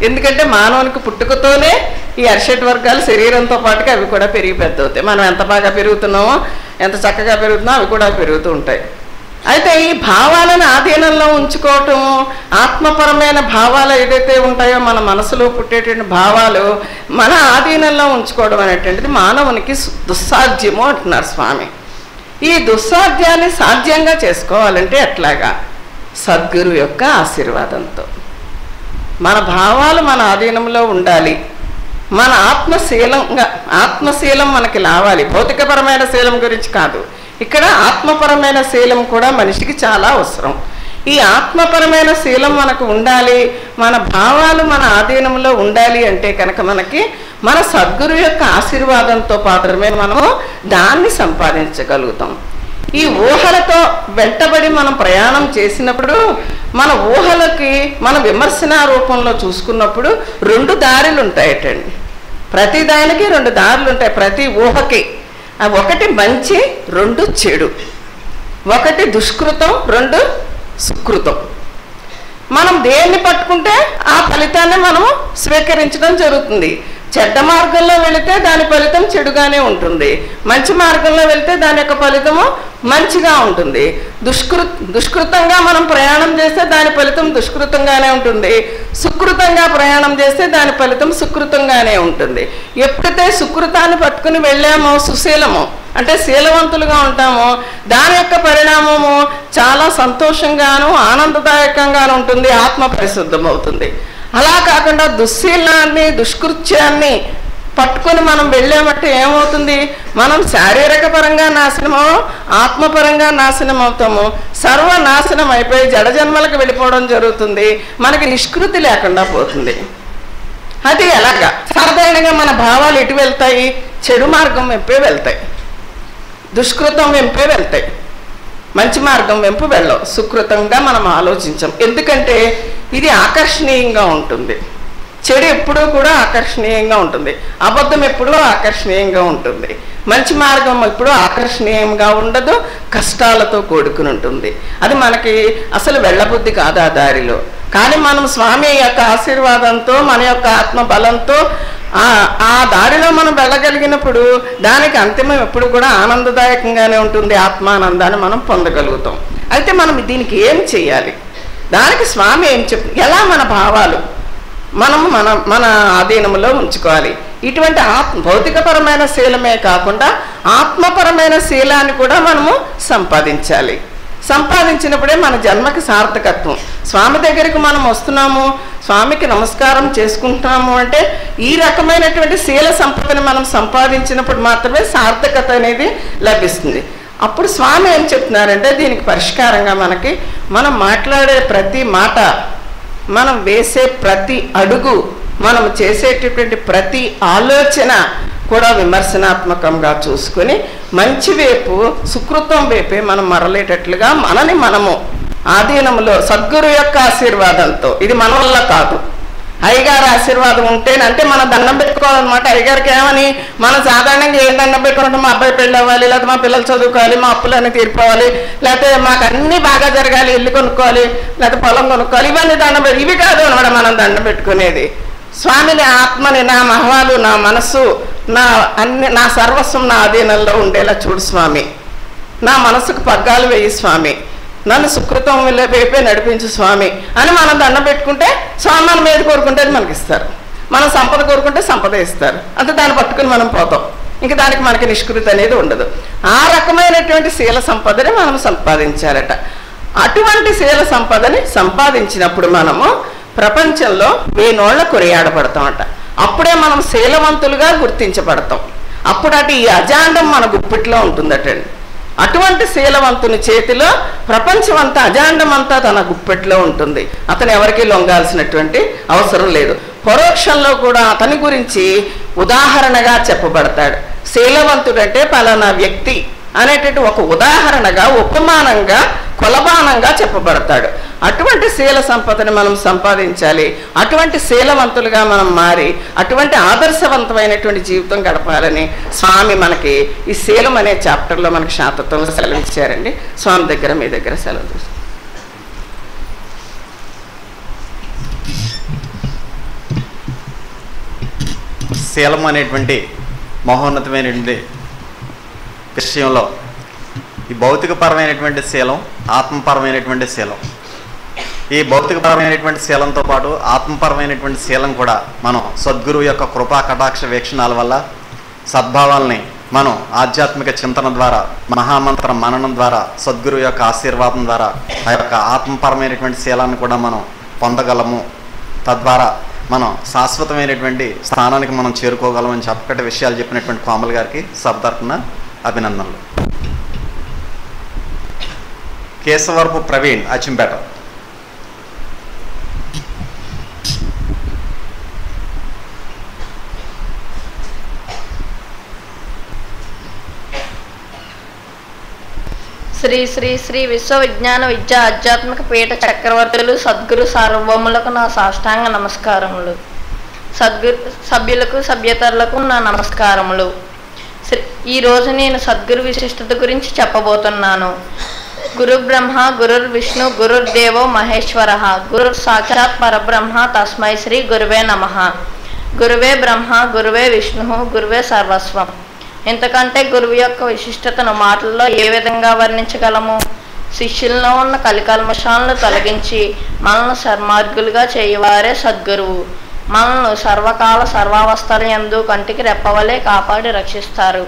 ఎందుకంటే మానవునికి పుట్టుకతోనే ఈ అరిషడ్ వర్గాలు శరీరంతో పాటుగా అవి కూడా పెరిగి పెద్ద అవుతాయి. మనం ఎంత బాగా పెరుగుతున్నామో, ఎంత చక్కగా పెరుగుతున్నామో అవి కూడా పెరుగుతూ ఉంటాయి. అయితే ఈ భావాలను ఆధీనంలో ఉంచుకోవటం, ఆత్మపరమైన భావాలు ఏదైతే ఉంటాయో మన మనసులో పుట్టేటువంటి భావాలు మన ఆధీనంలో ఉంచుకోవడం అనేటువంటిది మానవునికి దుస్సాధ్యము అంటున్నారు స్వామి. ఈ దుస్సాధ్యాన్ని సాధ్యంగా చేసుకోవాలంటే ఎట్లాగా? సద్గురు యొక్క ఆశీర్వాదంతో. మన భావాలు మన ఆధీనంలో ఉండాలి. మన ఆత్మశీలం మనకి లావాలి. భౌతికపరమైన శీలం గురించి కాదు, ఇక్కడ ఆత్మపరమైన శీలం కూడా మనిషికి చాలా అవసరం. ఈ ఆత్మపరమైన శీలం మనకు ఉండాలి, మన భావాలు మన ఆధీనంలో ఉండాలి అంటే కనుక మనకి మన సద్గురు యొక్క ఆశీర్వాదంతో మాత్రమే మనము దాన్ని సంపాదించగలుగుతాం. ఈ ఊహలతో వెంటబడి మనం ప్రయాణం చేసినప్పుడు, మన ఊహలకి మన విమర్శన రూపంలో చూసుకున్నప్పుడు 2 దారులు ఉంటాయటండి. ప్రతి దానికి 2 దారులు ఉంటాయి. ప్రతి ఊహకి ఒకటి మంచి, 2 చెడు, ఒకటి దుష్కృతం, 2 సుకృతం. మనం దేన్ని పట్టుకుంటే ఆ ఫలితాన్ని మనము స్వీకరించడం జరుగుతుంది. చెడ్డ మార్గంలో వెళితే దాని ఫలితం చెడుగానే ఉంటుంది, మంచి మార్గంలో వెళితే దాని యొక్క ఫలితము మంచిగా ఉంటుంది. దుష్కృతంగా మనం ప్రయాణం చేస్తే దాని ఫలితం దుష్కృతంగానే ఉంటుంది, సుకృతంగా ప్రయాణం చేస్తే దాని ఫలితం సుకృతంగానే ఉంటుంది. ఎప్పుడైతే సుకృతాన్ని పట్టుకుని వెళ్ళామో, సుశీలము అంటే శీలవంతులుగా ఉంటామో, దాని యొక్క పరిణామము చాలా సంతోషంగాను ఆనందదాయకంగాను ఉంటుంది, ఆత్మ పరిశుద్ధం అవుతుంది. అలా కాకుండా దుశ్శీలాన్ని, దుష్కృత్యాన్ని పట్టుకొని మనం వెళ్ళామంటే ఏమవుతుంది? మనం శారీరక పరంగా నాశనమో ఆత్మపరంగా నాశనం అవుతాము. సర్వనాశనం అయిపోయి జడజన్మలకు వెళ్ళిపోవడం జరుగుతుంది. మనకి నిష్కృతి లేకుండా పోతుంది. అది ఎలాగా? సాధారణంగా మన భావాలు ఎటు వెళ్తాయి? చెడు మార్గం వెంపే వెళ్తాయి, దుష్కృతం వెంపే వెళ్తాయి, మంచి మార్గం వెంపు వెళ్ళవు. సుకృతంగా మనం ఆలోచించాం. ఎందుకంటే ఇది ఆకర్షణీయంగా ఉంటుంది. చెడు ఎప్పుడూ కూడా ఆకర్షణీయంగా ఉంటుంది, అబద్ధం ఎప్పుడూ ఆకర్షణీయంగా ఉంటుంది, మంచి మార్గం ఎప్పుడూ ఆకర్షణీయంగా ఉండదు, కష్టాలతో కూడుకుని ఉంటుంది. అది మనకి అసలు వెళ్ళబుద్ధి కాదు ఆ దారిలో. కానీ మనం స్వామి యొక్క ఆశీర్వాదంతో, మన యొక్క ఆత్మ బలంతో ఆ దారిలో మనం వెళ్ళగలిగినప్పుడు దానికి అంతిమం ఎప్పుడు కూడా ఆనందదాయకంగానే ఉంటుంది. ఆత్మానందాన్ని మనం పొందగలుగుతాం. అయితే మనం దీనికి ఏం చేయాలి? దానికి స్వామి ఏం ఎలా మన భావాలు మనము మన ఆధీనంలో ఉంచుకోవాలి. ఇటువంటి భౌతికపరమైన శీలమే కాకుండా ఆత్మపరమైన శీలాన్ని కూడా మనము సంపాదించాలి. సంపాదించినప్పుడే మన జన్మకి సార్థకత్వం. స్వామి దగ్గరికి మనం వస్తున్నాము, స్వామికి నమస్కారం చేసుకుంటున్నాము అంటే ఈ రకమైనటువంటి శీల సంపదని మనం సంపాదించినప్పుడు మాత్రమే సార్థకత అనేది లభిస్తుంది. అప్పుడు స్వామి ఏం చెప్తున్నారంటే దీనికి పరిష్కారంగా మనం మాట్లాడే ప్రతి మాట, మనం వేసే ప్రతి అడుగు, మనం చేసేటటువంటి ప్రతి ఆలోచన కూడా విమర్శనాత్మకంగా చూసుకొని మంచి వైపు, సుకృతం వైపే మనం మరలేటట్లుగా మనము ఆధీనంలో సద్గురు యొక్క ఆశీర్వాదంతో, ఇది మన వల్ల కాదు, అయ్యగారి ఆశీర్వాదం ఉంటేనంటే మనం దండం పెట్టుకోవాలన్నమాట. అయ్యగారికి ఏమని మనం సాధారణంగా ఏం దండం పెట్టుకుంటే మా అబ్బాయి పెళ్ళి అవ్వాలి, లేకపోతే మా పిల్లలు చదువుకోవాలి, మా అప్పులన్నీ తీరిపోవాలి, లేకపోతే మాకు అన్నీ బాగా జరగాలి, ఇల్లు కొనుక్కోవాలి, లేకపోతే పొలం కొనుక్కోవాలి, ఇవన్నీ దండం పెట్టి ఇవి కాదు అనమాట మనం దండం పెట్టుకునేది. స్వామిని, ఆత్మని, నా మహవాలు, నా మనస్సు, నా సర్వస్వం నా అధీనంలో ఉండేలా చూడు స్వామి, నా మనసుకు పగ్గాలు వేయి స్వామి, నన్ను సుకృతం వైపే నడిపించు స్వామి అని మనం దండం పెట్టుకుంటే స్వామి మన మీద కోరుకుంటే మనకి ఇస్తారు. మనం సంపద కోరుకుంటే సంపద ఇస్తారు. అంతే, దాన్ని పట్టుకుని మనం పోతాం. ఇంకా దానికి మనకి నిష్కృతి అనేది ఉండదు. ఆ రకమైనటువంటి శీల సంపదని మనం సంపాదించాలట. అటువంటి శీల సంపదని సంపాదించినప్పుడు మనము ప్రపంచంలో వేనోళ్ళ కొనియాడబడతామట. అప్పుడే మనం శీలవంతులుగా గుర్తించబడతాం. అప్పుడు ఈ అజాండం మన గుప్పిట్లో ఉంటుందటండి. అటువంటి శీలవంతుని చేతిలో ప్రపంచమంతా, అజాండమంతా తన గుప్పెట్లో ఉంటుంది. అతను ఎవరికీ లొంగాల్సినటువంటి అవసరం లేదు. పరోక్షంలో కూడా అతని గురించి ఉదాహరణగా చెప్పబడతాడు. శీలవంతుడంటే పలానా వ్యక్తి అనేటువంటి ఒక ఉదాహరణగా, ఉపమానంగా, కొలబానంగా చెప్పబడతాడు. అటువంటి శీల సంపదని మనం సంపాదించాలి. అటువంటి శీలవంతులుగా మనం మారి అటువంటి ఆదర్శవంతమైనటువంటి జీవితం గడపాలని స్వామి మనకి ఈ శీలం అనే చాప్టర్లో మనకి శాతత్వంలో సెలవు ఇచ్చారండి. స్వామి దగ్గర, మీ దగ్గర సెలవు తీసుకుంటాం. శీలం అనేటువంటి మహోన్నతమైనటువంటి విషయంలో ఈ భౌతికపరమైనటువంటి శీలం, ఆత్మపరమైనటువంటి శీలం, ఈ భౌతికపరమైనటువంటి శీలంతో పాటు ఆత్మపరమైనటువంటి శీలం కూడా మనం సద్గురువు యొక్క కృపా కటాక్ష వీక్షణాల వల్ల, సద్భావాల్ని మనం ఆధ్యాత్మిక చింతన ద్వారా, మహామంత్ర మననం ద్వారా, సద్గురువు యొక్క ఆశీర్వాదం ద్వారా ఆ యొక్క ఆత్మపరమైనటువంటి శీలాన్ని కూడా మనం పొందగలము. తద్వారా మనం శాశ్వతమైనటువంటి స్థానానికి మనం చేరుకోగలమని చక్కటి విషయాలు చెప్పినటువంటి కోమల్ గారికి సభ తరపున అభినందనలు. కేశవరపు ప్రవీణ్, అచ్చంపేట. శ్రీ శ్రీ శ్రీ విశ్వవిజ్ఞాన విద్యా ఆధ్యాత్మిక పీఠ చక్రవర్తులు సద్గురు సార్వభౌములకు నా సాష్టాంగ నమస్కారములు. సద్గురు సభ్యులకు, సభ్యతరులకు నా నమస్కారములు. ఈరోజు నేను సద్గురు విశిష్టత గురించి చెప్పబోతున్నాను. గురు బ్రహ్మ, గురుర్ విష్ణు, గురుర్దేవో మహేశ్వర, గురు సాక్షాత్ పరబ్రహ్మ, తస్మై శ్రీ గురువే నమః. గురువే బ్రహ్మ, గురువే విష్ణు, గురువే సర్వస్వం. ఇంతకంటే గురువు యొక్క విశిష్టతను మాటల్లో ఏ విధంగా వర్ణించగలము? శిష్యుల్లో ఉన్న కలికల్మషాలను తొలగించి మనల్ని సన్మార్గులుగా చేయవారే సద్గురువు. మనల్ని సర్వకాల సర్వావస్థల యందు కంటికి రెప్పవలే కాపాడి రక్షిస్తారు.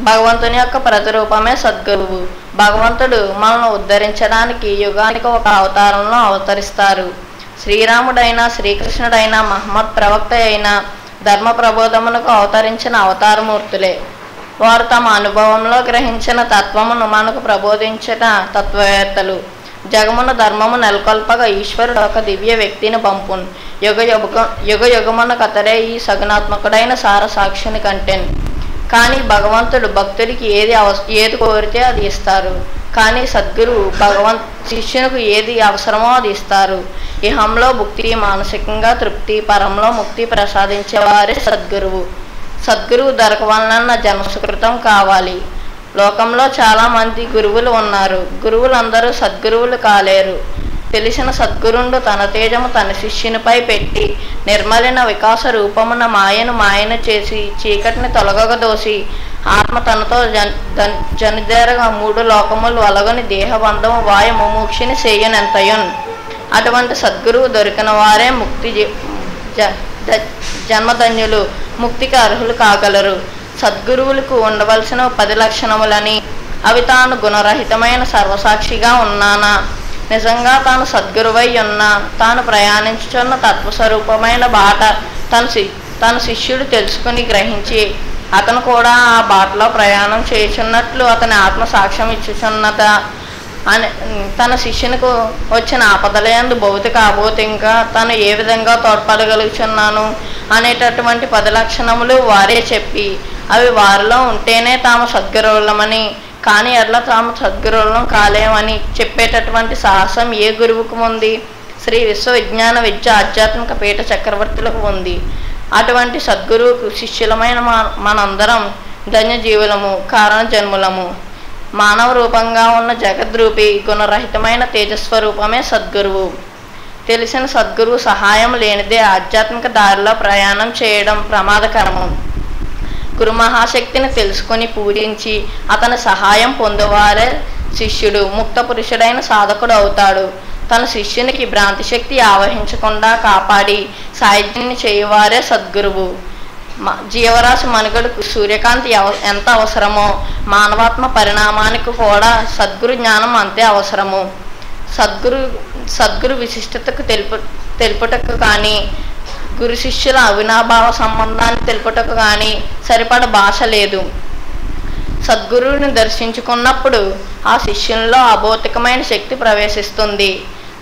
భగవంతుని యొక్క ప్రతిరూపమే సద్గురువు. భగవంతుడు మనల్ని ఉద్ధరించడానికి యుగానికి ఒక అవతారంలో అవతరిస్తారు. శ్రీరాముడైనా, శ్రీకృష్ణుడైనా, మహమ్మద్ ప్రవక్త అయినా, ధర్మ ప్రబోధమునకు అవతరించిన అవతారమూర్తులే. వారు తమ అనుభవంలో గ్రహించిన తత్వమును మనకు ప్రబోధించిన తత్వవేత్తలు. జగమున ధర్మము నెలకొల్పగా ఈశ్వరుడు ఒక దివ్య వ్యక్తిని పంపున్. యుగ యుగమున కతరే ఈ సగుణాత్మకుడైన సారసాక్షిని కంటెన్. కానీ భగవంతుడు భక్తుడికి ఏది కోరితే అది ఇస్తారు. కానీ సద్గురువు శిష్యునికి ఏది అవసరమో అది ఇస్తారు. ఇహంలో భుక్తి, మానసికంగా తృప్తి, పరంలో ముక్తి ప్రసాదించేవారే సద్గురువు. సద్గురువు దొరకవలన జన్మసుకృతం కావాలి. లోకంలో చాలామంది గురువులు ఉన్నారు. గురువులందరూ సద్గురువులు కాలేరు. తెలిసిన సద్గురుండు తన తేజము తన శిష్యునిపై పెట్టి నిర్మలిన వికాస రూపమున మాయను చేసి చీకటిని తొలగదోసి ఆత్మ తనతో జనిదేరగా 3 లోకములు అలగని దేహబంధము వాయ ముముక్షిని చేయనెంతయున్. అటువంటి సద్గురువు దొరికిన వారే జన్మధన్యులు, ముక్తికి అర్హులు కాగలరు. సద్గురువులకు ఉండవలసిన 10 లక్షణములని, అవి తాను గుణరహితమైన సర్వసాక్షిగా ఉన్నానా, నిజంగా తాను సద్గురువై ఉన్నా, తాను ప్రయాణించుచున్న తత్వస్వరూపమైన బాట తన శిష్యుడు తెలుసుకుని గ్రహించి అతను కూడా ఆ బాటలో ప్రయాణం చేయుచున్నట్లు అతని ఆత్మ సాక్ష్యం ఇచ్చుచున్నత అని తన శిష్యునికి వచ్చిన ఆపదలయందు భౌతిక అభౌతికంగా తను ఏ విధంగా తోడ్పడగలుగుచున్నాను అనేటటువంటి 10 లక్షణములు వారే చెప్పి అవి వారిలో ఉంటేనే తాము సద్గురువులమని, కానీ అట్లా తాము సద్గురువులం కాలేమని చెప్పేటటువంటి సాహసం ఏ గురువుకు ఉంది? శ్రీ విశ్వవిజ్ఞాన విద్య ఆధ్యాత్మిక పీఠ చక్రవర్తులకు ఉంది. అటువంటి సద్గురువుకు శిష్యులమైన మనందరం ధన్యజీవులము, కారణ జన్ములము. మానవ రూపంగా ఉన్న జగద్రూపి గుణరహితమైన తేజస్వరూపమే సద్గురువు. తెలిసిన సద్గురువు సహాయం లేనిదే ఆధ్యాత్మిక దారిలో ప్రయాణం చేయడం ప్రమాదకరము. గురు మహాశక్తిని తెలుసుకొని పూజించి అతని సహాయం పొందేవారే శిష్యుడు ముక్త పురుషుడైన సాధకుడు అవుతాడు. తన శిష్యునికి భ్రాంతి శక్తి ఆవహించకుండా కాపాడి సాయుధ్యాన్ని చేయవారే సద్గురువు. జీవరాశి మనుగడకు సూర్యకాంతి ఎంత అవసరమో మానవాత్మ పరిణామానికి కూడా సద్గురు జ్ఞానం అంతే అవసరము. సద్గురు విశిష్టతకు తెలుపుటకు కానీ గురు శిష్యుల అవినాభావ సంబంధాన్ని తెలుపుటకు కానీ సరిపడ భాష లేదు. సద్గురువుని దర్శించుకున్నప్పుడు ఆ శిష్యుల్లో అభౌతికమైన శక్తి ప్రవేశిస్తుంది.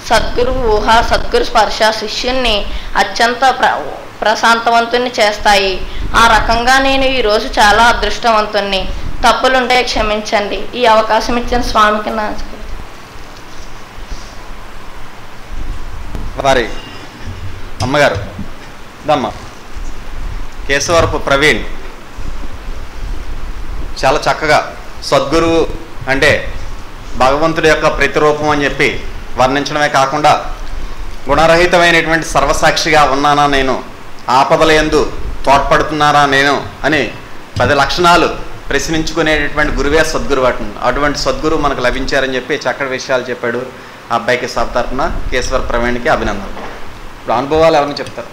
సద్గురు ఊహ, సద్గురు స్పర్శ శిష్యుణ్ణి అత్యంత ప్రశాంతవంతుని చేస్తాయి. ఆ రకంగా నేను ఈరోజు చాలా అదృష్టవంతుణ్ణి. తప్పులుంటే క్షమించండి. ఈ అవకాశం ఇచ్చిన స్వామికి నా వారి అమ్మగారు దమ్మ కేశవరపు ప్రవీణ్ చాలా చక్కగా సద్గురువు అంటే భగవంతుడి యొక్క ప్రతిరూపం అని చెప్పి వర్ణించడమే కాకుండా గుణరహితమైనటువంటి సర్వసాక్షిగా ఉన్నానా నేను, ఆపదల యందు తోడ్పడుతున్నారా నేను అని 10 లక్షణాలు ప్రశ్నించుకునేటటువంటి గురువే సద్గురు. అటువంటి సద్గురు మనకు లభించారని చెప్పి చక్కటి విషయాలు చెప్పాడు. ఆ అబ్బాయికి సబ్ తరఫున కేశవర ప్రవీణ్కి అభినందనలు. ఇప్పుడు అనుభవాలు ఎవరిని చెప్తారు?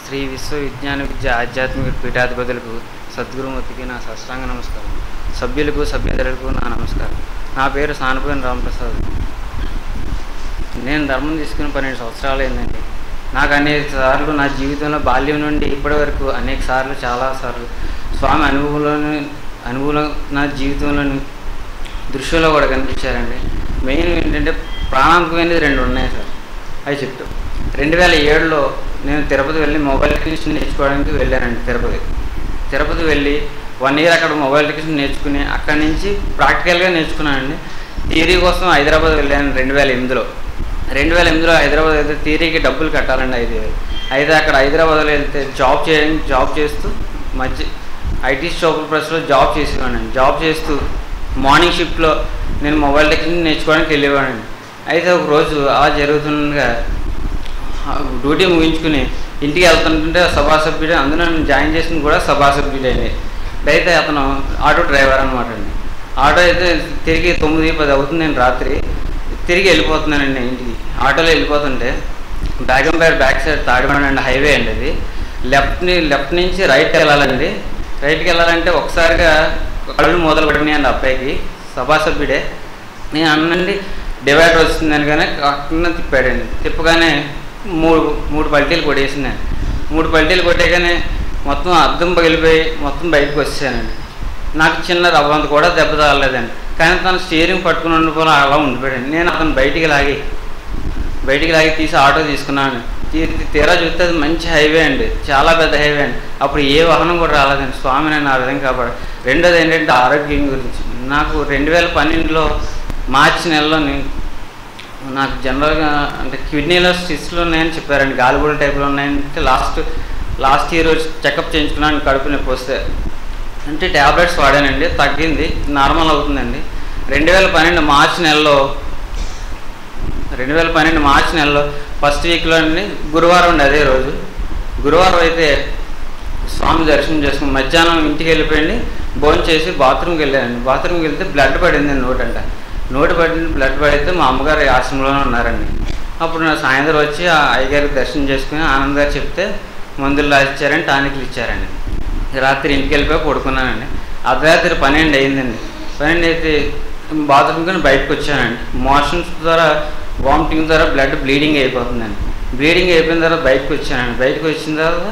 శ్రీ విశ్వవిజ్ఞాన విద్య ఆధ్యాత్మిక పీఠాధిపతులకు సద్గురుమూర్తికి నా సాష్టాంగ నమస్కారం. సభ్యులకు సభ్యేతరులకు నా నమస్కారం. నా పేరు సానపోయిన రామప్రసాద్. నేను ధర్మం తీసుకుని 12 సంవత్సరాలు అయిందండి. నాకు అనేక సార్లు నా జీవితంలో బాల్యం నుండి ఇప్పటి వరకు అనేక సార్లు చాలాసార్లు స్వామి అనుభవం నా జీవితంలోని దృశ్యంలో కూడా కనిపించారండి. మెయిన్ ఏంటంటే ప్రాణాంతమైనది 2 ఉన్నాయి సార్. అవి చెప్తాం. 2007లో నేను తిరుపతి వెళ్ళి మొబైల్ టెక్నీషియన్ నేర్చుకోవడానికి వెళ్ళానండి. తిరుపతి వెళ్ళి 1 ఇయర్ అక్కడ మొబైల్ టెక్నీషియన్ నేర్చుకుని అక్కడి నుంచి ప్రాక్టికల్గా నేర్చుకున్నానండి. థియరీ కోసం హైదరాబాద్ వెళ్ళాను 2008లో. 2008లో హైదరాబాద్ అయితే థియరీకి డబ్బులు కట్టాలండి 5,000. అయితే అక్కడ హైదరాబాద్లో వెళ్తే జాబ్ చేస్తూ మధ్య ఐటీ షాపుల ప్రెస్లో జాబ్ చేసేవాడిని. జాబ్ చేస్తూ మార్నింగ్ షిఫ్ట్లో నేను మొబైల్ టెక్నీషియన్ నేర్చుకోవడానికి వెళ్ళేవాడిని. అయితే ఒకరోజు అలా జరుగుతుండగా డ్యూటీ ముగించుకుని ఇంటికి వెళ్తుంటే సభాసభ్యుడే, అందులో నేను జాయిన్ చేసింది కూడా సభాసభ్యుడైంది. అయితే అతను ఆటో డ్రైవర్ అనమాట అండి. ఆటో అయితే తిరిగి 9-10 అవుతుంది. నేను రాత్రి తిరిగి వెళ్ళిపోతున్నానండి ఇంటికి. ఆటోలో వెళ్ళిపోతుంటే బేగంపేట బ్యాక్ సైడ్ తాడిబండ హైవే అండి అది. లెఫ్ట్ నుంచి రైట్ వెళ్ళాలండి. రైట్కి వెళ్ళాలంటే ఒకసారిగా కళ్ళు మొదలు పడినాయండి అబ్బాయికి. సభాసభ్యుడే. నేను అన్నండి డివైడర్ వస్తుందని కానీ అక్కడ తిప్పాడండి. తిప్పగానే మూడు పల్టీలు కొట్టేసిందండి. 3 పల్టీలు కొట్టేగానే మొత్తం అద్దం పగిలిపోయి మొత్తం బయటకు వచ్చానండి. నాకు చిన్న రవ్వంత కూడా దెబ్బ తాగలేదండి. కానీ తను స్టీరింగ్ పట్టుకుని ఉండిపోయి అలా ఉండిపోయాడండి. నేను అతను బయటికి లాగి తీసి ఆటో తీసుకున్నాను. తీరా చూస్తే అది మంచి హైవే అండి, చాలా పెద్ద హైవే అండి. అప్పుడు ఏ వాహనం కూడా రాలేదండి. స్వామి నేను ఆ విధంగా కాపాడు. రెండోది ఏంటంటే ఆరోగ్యం గురించి. నాకు 2012లో మార్చి నెలలో నాకు జనరల్గా అంటే కిడ్నీలో స్టిచ్లు ఉన్నాయని చెప్పారండి. గాలిబుల్ టైప్లో ఉన్నాయంటే లాస్ట్ ఇయర్ వచ్చి చెకప్ చేయించుకున్నాను. కడుపు నొప్పి వస్తే అంటే ట్యాబ్లెట్స్ వాడానండి, తగ్గింది, నార్మల్ అవుతుందండి. 2012 మార్చి నెలలో ఫస్ట్ వీక్లో అండి గురువారం అండి. అదే రోజు గురువారం అయితే స్వామి దర్శనం చేసుకుని మధ్యాహ్నం ఇంటికి వెళ్ళిపోయింది. భోజనం చేసి బాత్రూమ్కి వెళ్ళానండి. బాత్రూమ్కి వెళ్తే బ్లడ్ పడింది నోటి పడింది. బ్లడ్ పడితే మా అమ్మగారు ఆశ్రమంలోనే ఉన్నారండి. అప్పుడు నా సాయంత్రం వచ్చి ఆ అయ్యగారికి దర్శనం చేసుకుని ఆనంద్ గారు చెప్తే మందులు రాసిచ్చారండి, టానిక్లు ఇచ్చారండి. రాత్రి ఇంటికి వెళ్ళిపోయి పడుకున్నానండి. అర్ధరాత్రి 12 అయిందండి. 12 అయితే బాత్రూమ్ కానీ బయటకు వచ్చానండి. మోషన్స్ ద్వారా వామిటింగ్ ద్వారా బ్లడ్ బ్లీడింగ్ అయిపోతుందండి. బ్లీడింగ్ అయిపోయిన తర్వాత బయటకు వచ్చానండి. బయటకు వచ్చిన తర్వాత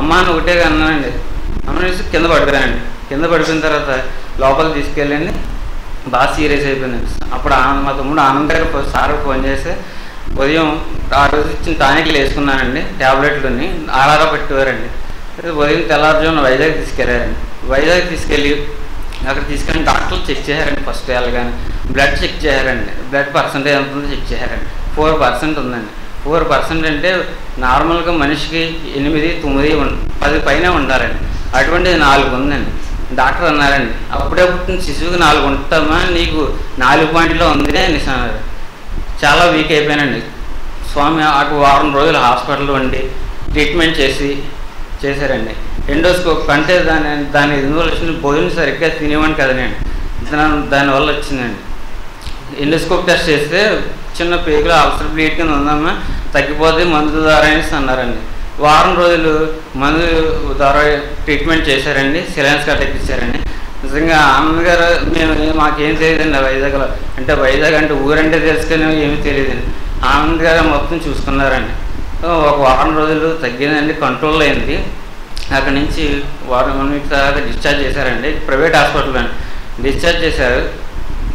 అమ్మ అని ఒకటే అన్నానండి. అమ్మనేసి కింద పడిపోయానండి. కింద పడిపోయిన తర్వాత లోపలికి తీసుకెళ్ళండి. బాగా సీరియస్ అయిపోయిందండి. అప్పుడు మా తమ్ముడు ఆనంద్ గారు సార్కి ఫోన్ చేస్తే ఉదయం ఆ రోజు ఇచ్చిన టానిక్లు వేసుకున్నానండి. ట్యాబ్లెట్లని ఆరారా పెట్టేవారండి. ఉదయం తెల్లారుజామున వైజాగ్ తీసుకెళ్ళారండి. వైజాగ్ తీసుకెళ్ళి అక్కడ తీసుకెళ్ళి డాక్టర్లు చెక్ చేశారండి. ఫస్ట్ వెళ్ళగానే బ్లడ్ చెక్ చేశారండి. బ్లడ్ పర్సెంటేజ్ ఎంత ఉందో చెక్ చేశారండి. 4% ఉందండి. 4% అంటే నార్మల్గా మనిషికి 8, 9, 10 పైన ఉండాలండి. అటువంటిది 4 ఉందండి. డాక్టర్ అన్నారండి అప్పుడే పుట్టిన శిశువుకి 4 ఉంటామా, నీకు 4 పాయింట్లో ఉంది అనేసి అన్నారు. చాలా వీక్ అయిపోయానండి. స్వామి అటు వారం రోజులు హాస్పిటల్లో ఉండి ట్రీట్మెంట్ చేశారండి. ఎండోస్కోప్ అంటే దాని ఎందువల్ల వచ్చింది, భోజనం సరిగ్గా తినేవాడిని కదనండి, దానివల్ల వచ్చిందండి. ఎండోస్కోప్ టెస్ట్ చేస్తే చిన్న పేగులో అల్సర్ బ్లీడ్ కింద ఉందమ్మా, తగ్గిపోతే మందు ద్వారా అనేసి అన్నారండి. వారం రోజులు మందు ద్వారా ట్రీట్మెంట్ చేశారండి. సిలైన్స్ కట్టెక్కించారండి. నిజంగా ఆనంద్ గారు మాకేం తెలియదండి వైజాగ్లో. అంటే వైజాగ్ అంటే ఊరంటే తెలుసుకునే ఏమీ తెలియదండి. ఆనంద్ గారు మొత్తం చూసుకున్నారండి. ఒక వారం రోజులు తగ్గిందండి, కంట్రోల్ అయింది. అక్కడి నుంచి 1 వీక్ తర్వాత డిశ్చార్జ్ చేశారండి. ప్రైవేట్ హాస్పిటల్లో డిశ్చార్జ్ చేశారు.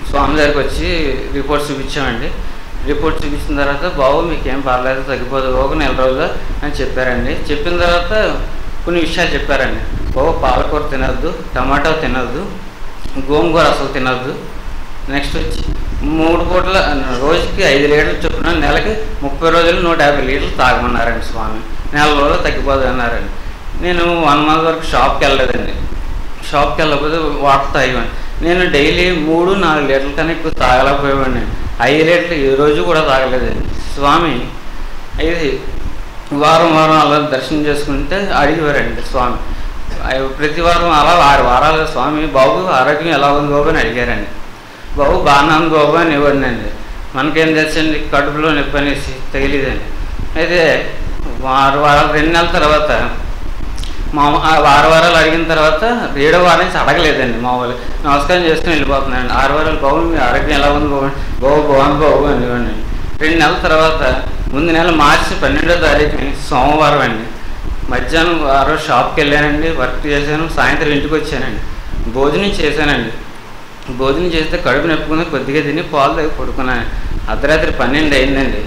స్వామి దగ్గరికి వచ్చి రిపోర్ట్స్ చూపించామండి. రిపోర్ట్ చూపించిన తర్వాత బాబు మీకేం పర్లేదు, తగ్గిపోదు, ఒక 1 రోజులు అని చెప్పారండి. చెప్పిన తర్వాత కొన్ని విషయాలు చెప్పారండి. బాబు పాలకూర తినద్దు, టమాటో తినద్దు, గోంగూర అసలు తినద్దు. నెక్స్ట్ వచ్చి 3 పూటల రోజుకి 5 లీటర్లు చొప్పున నెలకి 30 రోజులు 150 లీటర్లు తాగమన్నారండి స్వామి. 4 రోజులు తగ్గిపోదు అన్నారండి. నేను 1 మంత్ వరకు షాప్కి వెళ్ళలేదండి. షాప్కి వెళ్ళకపోతే వాటర్ తాగేవాడిని. నేను డైలీ 3-4 లీటర్ల కన్నా ఎక్కువ తాగలేకపోయేవాడిని. 5 లీటర్లు ఏ రోజు కూడా తాగలేదండి. స్వామి ఇది వారం అలా దర్శనం చేసుకుంటే అడిగేవారండి స్వామి. ప్రతి వారం అలా 6 వారాలు స్వామి బాబు ఆరోగ్యం ఎలా ఉంది బాబు అని అడిగారండి. బాబు బాగానే ఉంది బాబు అని ఇవ్వండి. మనకేం తెలుసండి కడుపులో నొప్పి అనేసి తెలియదండి. అయితే 6 వారాలు 2 నెలల తర్వాత 6 వారాలు అడిగిన తర్వాత 7వ వారం నుంచి అడగలేదండి. మామూలు నమస్కారం చేసుకుని వెళ్ళిపోతున్నానండి. 6 వారాలు బాబు మీ ఆరోగ్యం ఎలా ఉంది బాబు, బాగుంది బాబు అని ఇవ్వండి. 2 నెలల తర్వాత ముందు నెల మార్చి 12వ తారీఖుని సోమవారం అండి. మధ్యాహ్నం ఆ రోజు షాప్కి వెళ్ళానండి, వర్క్ చేశాను. సాయంత్రం ఇంటికి వచ్చానండి. భోజనం చేశానండి. భోజనం చేస్తే కడుపు నొప్పుకుని కొద్దిగా తిని పాలు తాగి పడుకున్నాను. అర్ధరాత్రి 12 అయిందండి.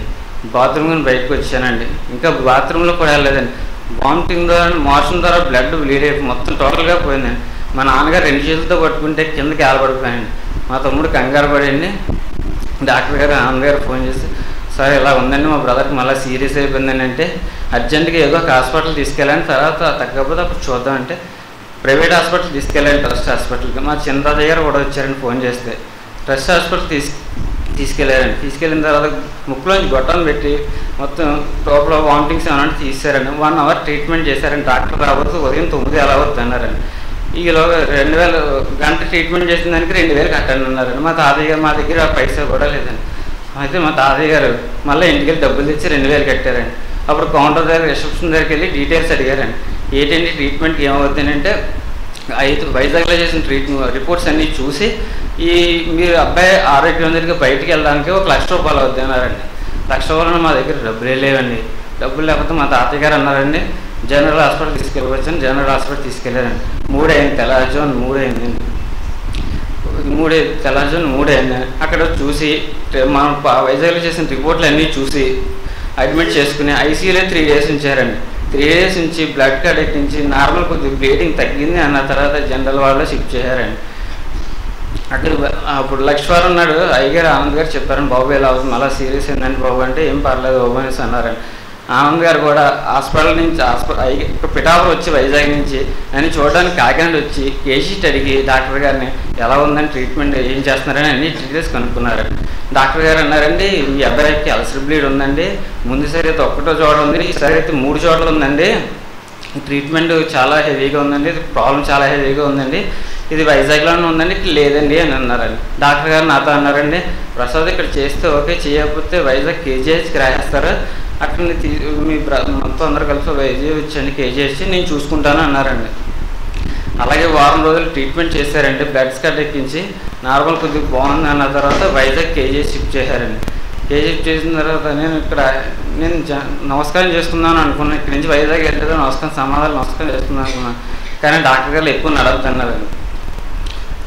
బాత్రూమ్ బయటకు వచ్చానండి. ఇంకా బాత్రూంలో కూడా వెళ్ళలేదండి. వామిటింగ్ ద్వారా మోషన్ ద్వారా బ్లడ్ బ్లీడ్ అయిపోయి మొత్తం టోటల్గా పోయిందండి. మా నాన్నగారు 2 చేతులతో పట్టుకుంటే కిందకి ఆలబడిపోయానండి. మా తమ్ముడు కంగారు పడండి. డాక్టర్ గారు ఆనంద్ గారు ఫోన్ చేసి సార్ ఇలా ఉందండి మా బ్రదర్కి మళ్ళీ సీరియస్ అయిపోయిందని అంటే అర్జెంటుగా ఏదో ఒక హాస్పిటల్ తీసుకెళ్ళాను, తర్వాత తగ్గకపోతే అప్పుడు చూద్దామంటే ప్రైవేట్ హాస్పిటల్ తీసుకెళ్ళాను, ట్రస్ట్ హాస్పిటల్కి. మా చిన్నరాజయ్య గారు కూడా వచ్చారండి ఫోన్ చేస్తే. ట్రస్ట్ హాస్పిటల్ తీసుకెళ్ళారండి. తీసుకెళ్ళిన తర్వాత ముక్కులోంచి గొట్టం పెట్టి మొత్తం టోపలో వామిటింగ్స్ ఏమన్నా తీసారండి. 1 అవర్ ట్రీట్మెంట్ చేశారండి. డాక్టర్ రాబోతు ఉదయం 9 అలా అవుతుంది అన్నారండి. ఈలోగా 2000 గంట ట్రీట్మెంట్ చేసిన దానికి 2000 కట్టండి అన్నారండి. మా తాతయ్య గారు మా దగ్గర పైసా కూడా లేదండి. అయితే మా తాతయ్య గారు మళ్ళీ ఇంటికి వెళ్ళి డబ్బులు తెచ్చి 2000 కట్టారండి. అప్పుడు కౌంటర్ దగ్గర రిసెప్షన్ దగ్గరికి వెళ్ళి డీటెయిల్స్ అడిగారండి. ఏంటండి ట్రీట్మెంట్కి ఏమవుతుంది అంటే, అయితే వైజాగ్లో చేసిన రిపోర్ట్స్ అన్నీ చూసి మీరు అబ్బాయి ఆరోగ్యవంతుడిగా బయటికి వెళ్ళడానికి 1,00,000 రూపాయలు అవుద్ది అన్నారండి. 1,00,000 రూపాయలు మా దగ్గర డబ్బులే లేవండి. డబ్బులు లేకపోతే మా తాతయ్య గారు అన్నారండి, జనరల్ హాస్పిటల్ తీసుకెళ్ళవచ్చని జనరల్ హాస్పిటల్ తీసుకెళ్ళారండి. 3 అయింది, తెల్లవారుజామున 3 అయిందండి. 3 అయింది. అక్కడ చూసి మనం వైజాగ్లో చేసిన రిపోర్ట్లు అన్నీ చూసి అడ్మిట్ చేసుకుని ఐసీయూలో 3 డేస్ ఉంచారండి. 3 డేస్ నుంచి బ్లడ్ కార్డ్ ఎక్కించి నార్మల్ కొద్దిగా బ్లీడింగ్ తగ్గింది అన్న తర్వాత జనరల్ వార్డులో షిఫ్ట్ చేశారండి. అక్కడ అప్పుడు లక్ష్మీవారం ఉన్నాడు, అయ్యగారు ఆనంద్ గారు చెప్పారండి, బాబు ఎలా అవుతుంది, మళ్ళీ సీరియస్ అయిందండి బాబు అంటే, ఏం పర్లేదు బాబు అనేసి అన్నారండి. ఆనంద్ గారు కూడా హాస్పిటల్ నుంచి ఇక్కడ పిఠాపురం వచ్చి వైజాగ్ నుంచి అని చూడడానికి కాకినాడ వచ్చి కేసీట్ అడిగి డాక్టర్ గారిని ఎలా ఉందని ట్రీట్మెంట్ ఏం చేస్తున్నారని అన్ని డీటెయిల్స్ కనుక్కున్నారు. డాక్టర్ గారు అన్నారండి, మీ అబ్బాయికి అల్సర్ బ్లీడ్ ఉందండి, ముందు సరి అయితే 1 చోట ఉంది, ఈసారి అయితే 3 చోట్ల ఉందండి, ట్రీట్మెంట్ చాలా హెవీగా ఉందండి, ప్రాబ్లం చాలా హెవీగా ఉందండి, ఇది వైజాగ్లోనే ఉందండి, లేదండి అని అన్నారండి. డాక్టర్ గారు నాతో అన్నారండి, ప్రసాద్ ఇక్కడ చేస్తే ఓకే, చేయకపోతే వైజాగ్ కేజీహెచ్కి రాసేస్తారు, అక్కడ మీ మొత్తం అందరూ కలిసి వైజాగ్ వచ్చండి కేజీహెచ్, నేను చూసుకుంటాను అన్నారండి. అలాగే వారం రోజులు ట్రీట్మెంట్ చేశారండి. బ్లడ్ కార్డ్ ఎక్కించి నార్మల్ కొద్దిగా బాగుంది అన్న తర్వాత వైజాగ్ కేజీహెచ్ షిఫ్ట్ చేశారండి. కేజీహెచ్ చేసిన తర్వాత నేను నమస్కారం చేసుకుందామని అనుకున్నాను. ఇక్కడి నుంచి వైజాగ్ వెళ్ళేదో నమస్కారం చేసుకుందాం అనుకున్నాను. కానీ డాక్టర్ గారు ఎక్కువ నడవద్దన్నారండి.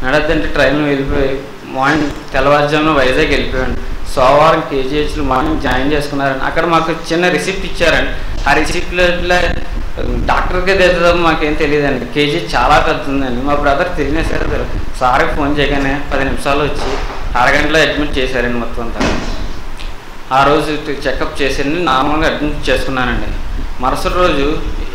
నడవద్దంటే ట్రైన్లో వెళ్ళిపోయి మార్నింగ్ తెల్లవారుజామున వైజాగ్ వెళ్ళిపోయాను. సోమవారం కేజీహెచ్లో మార్నింగ్ జాయిన్ చేసుకున్నారండి. అక్కడ మాకు చిన్న రిసిప్ట్ ఇచ్చారండి. ఆ రిసిప్ట్లో డాక్టర్కే తెస్తుందో మాకేం తెలియదండి. కేజీ చాలా పెద్ద ఉందండి. మా బ్రదర్ తిరిగినా సరే సార్కి ఫోన్ చేయగానే 10 నిమిషాలు వచ్చి అరగంటలో అడ్మిట్ చేశారండి. మొత్తం అంతా ఆ రోజు చెకప్ చేసి నార్మల్గా అడ్మిట్ చేసుకున్నానండి. మరుసటి రోజు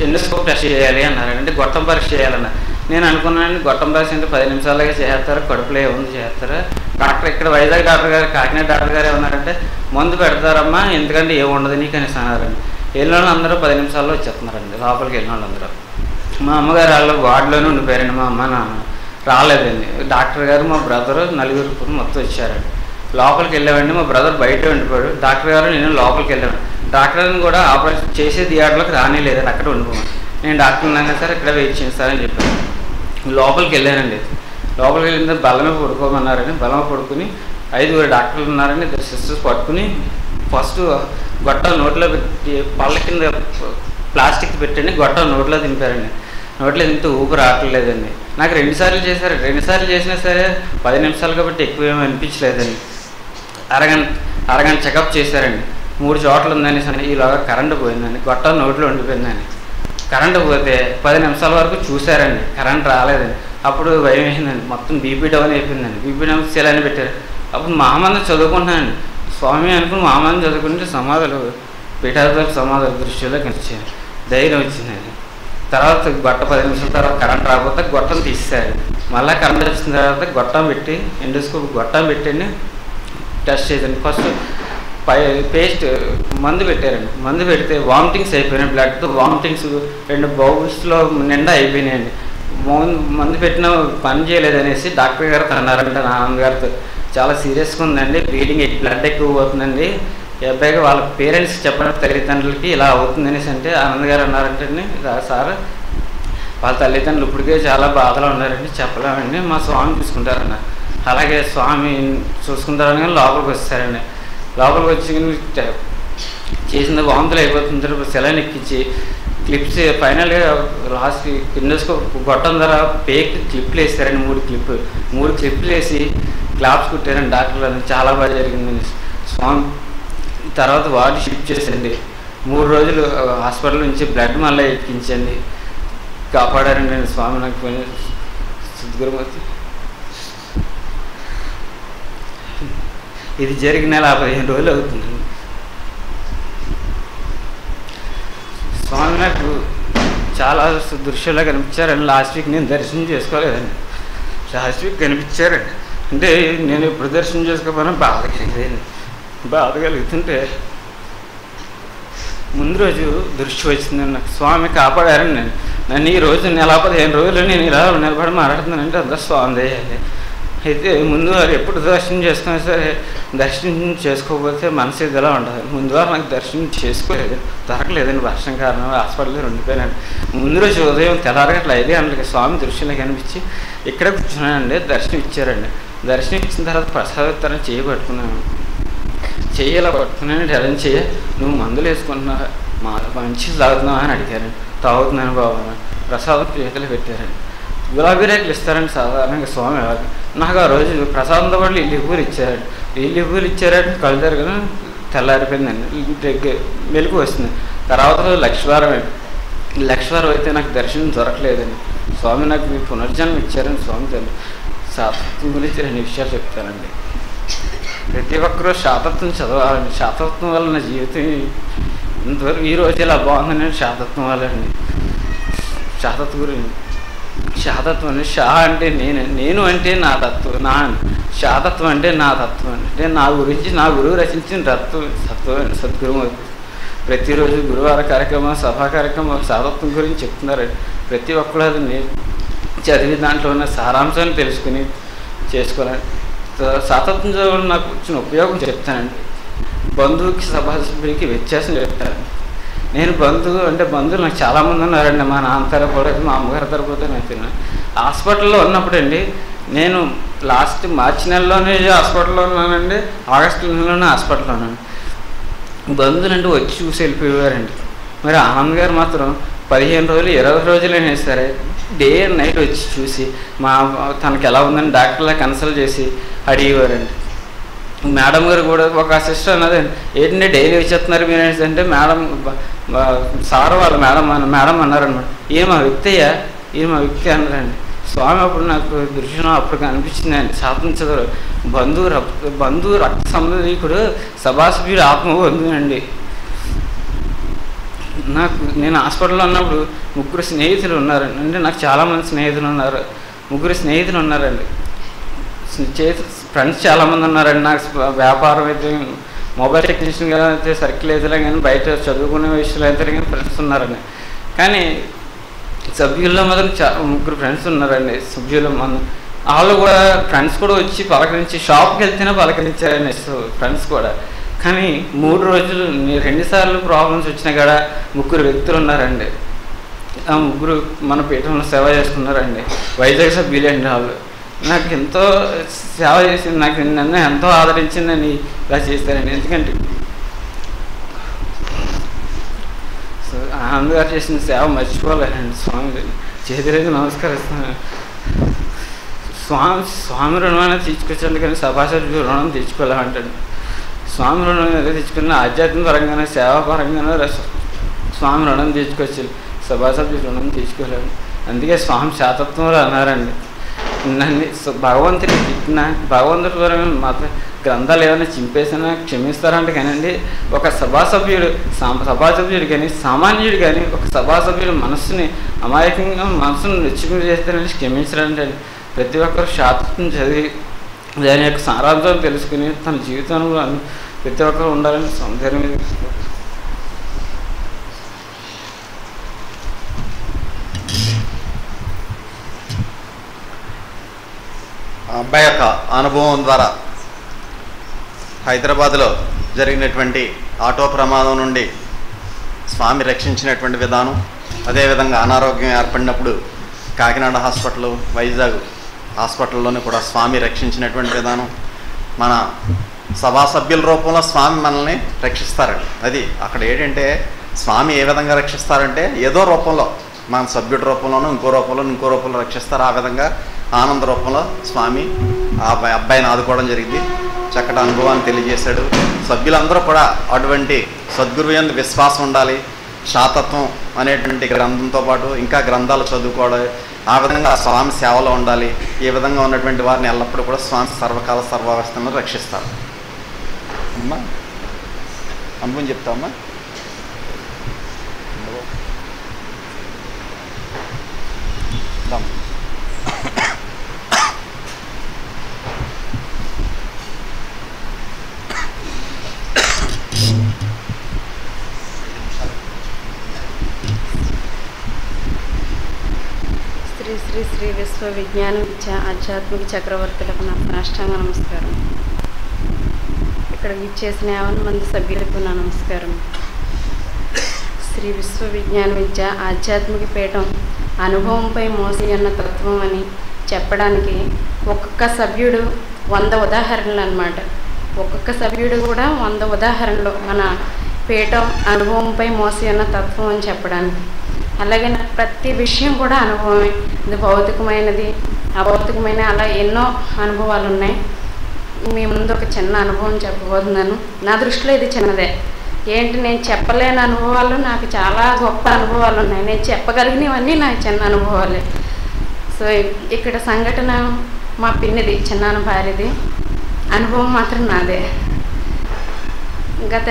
ఎండోస్కోప్ టెస్ట్ చేయాలి అన్నారండి, అంటే గొట్టం పరీక్ష చేయాలన్నారు. నేను అనుకున్నానండి, గొట్టం పరీక్ష అంటే 10 నిమిషాలుగా చేస్తారు, కడుపులో ఏముంది చేస్తారు. డాక్టర్ ఇక్కడ వైజాగ్ డాక్టర్ గారు, కాకినాడ డాక్టర్ గారు ఏమన్నారంటే, మందు పెడతారమ్మా, ఎందుకంటే ఏముండదు నీకు అనేసి అన్నారండి. వెళ్ళిన వాళ్ళు అందరూ 10 నిమిషాల్లో వచ్చేస్తున్నారండి. లోపలికి వెళ్ళిన వాళ్ళు అందరూ. మా అమ్మగారు వాళ్ళు వార్డులోనే ఉండిపోయారండి. మా అమ్మ నాన్న రాలేదండి. డాక్టర్ గారు మా బ్రదరు 4 మొత్తం వచ్చారండి. లోపలికి వెళ్ళామండి. మా బ్రదర్ బయట ఉండిపోయాడు. డాక్టర్ గారు నేను లోపలికి వెళ్ళాను. డాక్టర్ గారిని కూడా ఆపరేషన్ చేసే థియేటర్లోకి రానిలేదండి, అక్కడ ఉండిపోయాను. నేను డాక్టర్ ఉన్నాను సార్, ఇక్కడ వెయిట్ చేస్తారని చెప్పాను. లోపలికి వెళ్ళానండి. లోపలికి వెళ్ళిన బల్లమే పడుకోమన్నారని, బల్లమే పడుకుని 5 డాక్టర్లు ఉన్నారని, 2 సిస్టర్స్ పట్టుకుని ఫస్ట్ గొట్టం నోట్లో పెట్టి పళ్ళ కింద ప్లాస్టిక్ పెట్టండి, గొట్టం నోట్లో దింపారండి. నోట్లో తింటే ఊపిరి రావట్లేదండి. నాకు 2 సార్లు చేశారు. 2 సార్లు చేసినా సరే 10 నిమిషాలు కాబట్టి ఎక్కువ ఏమీ అనిపించలేదండి. అరగంట చెకప్ చేశారండి. 3 చోట్ల ఉందని ఈలోగా కరెంటు పోయిందండి. గొట్టం నోట్లో ఉండిపోయిందండి. కరెంటు పోతే 10 నిమిషాల వరకు చూశారండి, కరెంట్ రాలేదండి. అప్పుడు భయం వేసిందండి. మొత్తం బీపీ డౌన్ అయిపోయిందండి. బీపీ డౌన్ సెలని పెట్టారు. అప్పుడు మామంది చదువుకుంటున్నానండి. స్వామి అనుకుని మామంది చదువుకుంటే సమాధులు పీఠాధార సమాధుల దృష్టిలో కనిపించారు. ధైర్యం వచ్చిందండి. తర్వాత 10 నిమిషాల తర్వాత కరెంట్ రాకపోతే గొట్టం తీసేశారు. మళ్ళీ కరెంట్ వచ్చిన తర్వాత గొట్టం పెట్టి ఎండోస్కోప్ గొట్టం పెట్టండి టెస్ట్ చేశాను. ఫస్ట్ పేస్ట్ మందు పెట్టారండి. మందు పెడితే వామిటింగ్స్ అయిపోయినాయి. బ్లడ్తో వామిటింగ్స్ 2 బౌల్స్లో నిండా అయిపోయినాయండి. మందు పెట్టిన పని చేయలేదనేసి డాక్టర్ గారు అన్నారంటే ఆనంద్ గారితో, చాలా సీరియస్గా ఉందండి, బ్లీడింగ్ బ్లడ్ ఎక్కువ పోతుందండి, అబ్బాయిగా వాళ్ళ పేరెంట్స్కి చెప్పిన తల్లిదండ్రులకి ఇలా అవుతుంది అనేసి అంటే ఆనంద్ గారు అన్నారంటే, సార్ వాళ్ళ తల్లిదండ్రులు ఇప్పటికే చాలా బాధలో ఉన్నారండి, చెప్పలేమండి, మా స్వామి చూసుకుంటారన్న. అలాగే స్వామి చూసుకుంటారని కానీ లోపలికి వస్తారండి. లోపలికి వచ్చి చేసిన వాంతులు అయిపోతుంది. సెలైన్ ఎక్కించి క్లిప్స్ ఫైనల్గా లాస్ట్ ఎండోస్కోప్ గొట్టం ధర పేక్ క్లిప్లు వేస్తారండి. 3 క్లిప్లు వేసి క్లాప్స్ కుట్టారండి డాక్టర్లు. చాలా బాగా జరిగిందండి. స్వామి తర్వాత వార్డు షిఫ్ట్ చేసండి. 3 రోజులు హాస్పిటల్ నుంచి బ్లడ్ మళ్ళీ ఎక్కించండి, కాపాడారండి స్వామి. నాకు సద్గురుమూర్తి ఇది జరిగిన నెల 15 రోజులు అవుతుందండి. స్వామి నాకు చాలా దృశ్యంలో కనిపించారండి. లాస్ట్ వీక్ నేను దర్శనం చేసుకోలేదండి. Last week కనిపించారండి. అంటే నేను ఎప్పుడు దర్శనం చేసుకోకపోయినా బాధ కలిగేదండి. బాధ కలుగుతుంటే ముందు రోజు దృష్టి వచ్చిందండి. నాకు స్వామి కాపాడారండి. నన్ను ఈ రోజు నెల 15 రోజులు నేను ఇలా నిలబడి మాట్లాడుతున్నానంటే అంతా స్వామి చేయాలి. అయితే ముందు వారు ఎప్పుడు దర్శనం చేసుకున్నా సరే దర్శనం చేసుకోకపోతే మనసు ఇదిలా ఉండదు. ముందు వారు నాకు దర్శనం చేసుకోలేదు, దొరకలేదండి, వర్షం కారణం హాస్పిటల్లో ఉండిపోయానండి. ముందు రోజు ఉదయం తెల్లారగట్ల 5 గంటలకి స్వామి దృశ్యంలో కనిపించి ఇక్కడే కూర్చున్నానండి. దర్శనం ఇచ్చారండి. దర్శనం ఇచ్చిన తర్వాత ప్రసాదోత్తరం చేయబట్టుకున్నాను. చెయ్యేలా పట్టుకున్నాను. ఎలా చెయ్య నువ్వు మందులు వేసుకుంటున్నావా, మంచిది తాగుతున్నావా అని అడిగారండి. తాగుతున్నాను బాబు అని ప్రసాదం చేతులు పెట్టారండి. గులాబీ రేకులు ఇస్తారండి సాధారణంగా స్వామి వారికి. నాకు ఆ రోజు ప్రసాదంతో పాటు ఇల్లు పూలు ఇచ్చారండి. ఇల్లు పూలు ఇచ్చారంటే కళ్ళు తిరగడం తెల్లారిపోయిందండి. మెలకు వస్తుంది. తర్వాత రోజు లక్షవారం అయితే నాకు దర్శనం దొరకలేదండి. స్వామి నాకు పునర్జన్మ ఇచ్చారని స్వామి తెలియదు. శాతత్వం గురించి 2 విషయాలు చెప్తానండి. ప్రతి ఒక్కరూ శాతత్వం చదవాలండి. శాతత్వం వల్ల నా జీవితం ఇంతవరకు ఈ రోజు ఇలా బాగుందని శాతత్వం వల్ల అండి. శాతత్వం గురించి శాతత్వం అంటే షా అంటే నేను అంటే నా తత్వం, నా శాతత్వం అంటే నా తత్వం అంటే నా గురించి నా గురువు రచించిన తత్వం సద్గురువు. ప్రతిరోజు గురువార కార్యక్రమం, సభా కార్యక్రమం శాతత్వం గురించి చెప్తున్నారండి. ప్రతి ఒక్కరు అది చదివి దాంట్లో ఉన్న సారాంశాన్ని తెలుసుకుని చేసుకోవాలండి. శాతత్వం చదవడం నాకు వచ్చిన ఉపయోగం చెప్తానండి. బంధువుకి సభ్యుడికి వ్యత్యాసం చెప్తానండి. నేను బంధువులు నాకు చాలామంది ఉన్నారండి. మా నాన్న తరపున, మా అమ్మగారి తరపున నేను హాస్పిటల్లో ఉన్నప్పుడు అండి, నేను లాస్ట్ మార్చి నెలలోనే హాస్పిటల్లో ఉన్నానండి, ఆగస్టు నెలలోనే హాస్పిటల్లో ఉన్నాను. బంధువులు అంటే వచ్చి చూసి వెళ్ళిపోయేవారండి. మరి ఆనంద్ గారు మాత్రం 15 రోజులు 20 రోజులైనా సరే డే అండ్ నైట్ వచ్చి చూసి తనకి ఎలా ఉందని డాక్టర్లా కన్సల్ట్ చేసి అడిగేవారండి. మేడం గారు కూడా ఒక సిస్టర్ అన్నది, ఏంటంటే డైలీ వచ్చేస్తున్నారు మీరు అంటే, మేడం సార్ వాళ్ళు మేడం అన్నారనమాట. ఈయన మా వ్యక్తి అన్నారండి. స్వామి అప్పుడు నాకు దృశ్యం అప్పుడు కనిపించిందండి. శాతం బంధువు రక్త సంబంధికుడు సభాసభ్యుడు ఆత్మబంధువు అండి. నేను హాస్పిటల్లో ఉన్నప్పుడు 3 స్నేహితులు ఉన్నారండి. అంటే నాకు చాలామంది స్నేహితులు ఉన్నారు. 3 స్నేహితులు ఉన్నారండి. ఫ్రెండ్స్ చాలామంది ఉన్నారండి. నాకు వ్యాపారం అయితే, మొబైల్ టెక్నీషియన్గా అయితే, సర్కిల్ అయితే కానీ, బయట చదువుకునే విషయాలు అయితే కానీ ఫ్రెండ్స్ ఉన్నారండి. కానీ సభ్యుల్లో మాత్రం 3 ఫ్రెండ్స్ ఉన్నారండి. సభ్యులు వాళ్ళు కూడా ఫ్రెండ్స్ కూడా వచ్చి పలకరించి, షాప్కి వెళ్తేనే పలకరించారండి ఫ్రెండ్స్ కూడా. కానీ 3 రోజులు 2 సార్లు ప్రాబ్లమ్స్ వచ్చినా కూడా 3 వ్యక్తులు ఉన్నారండి. ఆ 3 మన పీఠంలో సేవ చేస్తున్నారండి. వైజాగ్ సభ్యులండి. వాళ్ళు నాకు ఎంతో సేవ చేసింది, నాకు నన్ను ఎంతో ఆదరించిందని ఇలా చేస్తారండి. ఎందుకంటే ఆనంద్ గారు చేసిన సేవ మర్చిపోలేనండి. స్వామి చేతులకి నమస్కరిస్తున్నాను. స్వామి రుణమైనా తీసుకొచ్చండి, కానీ సభాసభ్యులు రుణం తెచ్చుకోలేమంటండి. స్వామి రుణం ఏదో తెచ్చుకున్న ఆధ్యాత్మిక పరంగానే, సేవా పరంగానే స్వామి రుణం తీసుకొచ్చి సభాసభ్యులు రుణం తీసుకోలేము. అందుకే స్వామి శాతత్వంలో అన్నారండి, నన్ను భగవంతుని తిట్టిన, భగవంతుడి ద్వారా మత గ్రంథాలు ఏమైనా చింపేసినా క్షమిస్తారంటే కానండి, ఒక సభాసభ్యుడు కానీ, సామాన్యుడు కానీ, ఒక సభాసభ్యుడు మనస్సుని అమాయకంగా మనసును నొచ్చుకుని చేస్తారని క్షమించరండి. ప్రతి ఒక్కరు శాతత్వం చదివి దాని యొక్క సారాంశం తెలుసుకుని తన జీవితంలో ప్రతి ఒక్కరు ఉండాలని సౌందర్యం. అబ్బాయి యొక్క అనుభవం ద్వారా హైదరాబాద్లో జరిగినటువంటి ఆటో ప్రమాదం నుండి స్వామి రక్షించినటువంటి విధానం, అదేవిధంగా అనారోగ్యం ఏర్పడినప్పుడు కాకినాడ హాస్పిటల్, వైజాగ్ హాస్పిటల్లోనే కూడా స్వామి రక్షించినటువంటి విధానం, మన సభా సభ్యుల రూపంలో స్వామి మనల్ని రక్షిస్తారండి. అది అక్కడ ఏంటంటే స్వామి ఏ విధంగా రక్షిస్తారంటే ఏదో రూపంలో, మన సభ్యుడి రూపంలోనూ ఇంకో రూపంలో రక్షిస్తారు. ఆ విధంగా ఆనంద రూపంలో స్వామి ఆ అబ్బాయిని ఆదుకోవడం జరిగింది. చక్కటి అనుభవాన్ని తెలియజేశాడు. సభ్యులందరూ కూడా అటువంటి సద్గురువు యందు విశ్వాసం ఉండాలి. శాతత్వం అనేటువంటి గ్రంథంతో పాటు ఇంకా గ్రంథాలు చదువుకోవడం, ఆ విధంగా స్వామి సేవలో ఉండాలి. ఈ విధంగా ఉన్నటువంటి వారిని ఎల్లప్పుడూ కూడా స్వామి సర్వకాల సర్వావస్థలను రక్షిస్తారు. అమ్మా అనుభవం చెప్తామా? శ్రీ శ్రీ శ్రీ విశ్వ విజ్ఞాన విద్య ఆధ్యాత్మిక చక్రవర్తులకు నా సాష్టాంగ నమస్కారం. ఇక్కడ విచ్చేసిన 50 మంది సభ్యులకు నా నమస్కారం. శ్రీ విశ్వ విజ్ఞాన విద్య ఆధ్యాత్మిక పీఠం అనుభవంపై మోసి అన్న తత్వం అని చెప్పడానికి ఒక్కొక్క సభ్యుడు 100 ఉదాహరణలు అన్నమాట. ఒక్కొక్క సభ్యుడు కూడా 100 ఉదాహరణలు మన పీఠం అనుభవంపై మోసి అన్న తత్వం అని చెప్పడానికి. అలాగే నాకు ప్రతి విషయం కూడా అనుభవమే. ఇది భౌతికమైనది, అభౌతికమైన అలా ఎన్నో అనుభవాలు ఉన్నాయి. మీ ముందు ఒక చిన్న అనుభవం చెప్పబోతున్నాను. నా దృష్టిలో ఇది చిన్నదే. ఏంటి, నేను చెప్పలేని అనుభవాలు నాకు చాలా గొప్ప అనుభవాలు ఉన్నాయి. నేను చెప్పగలిగినవన్నీ నాకు చిన్న అనుభవాలే. సో ఇక్కడ సంఘటన మా పిన్నిది, చిన్నాన్న భార్యది. అనుభవం మాత్రం నాదే. గత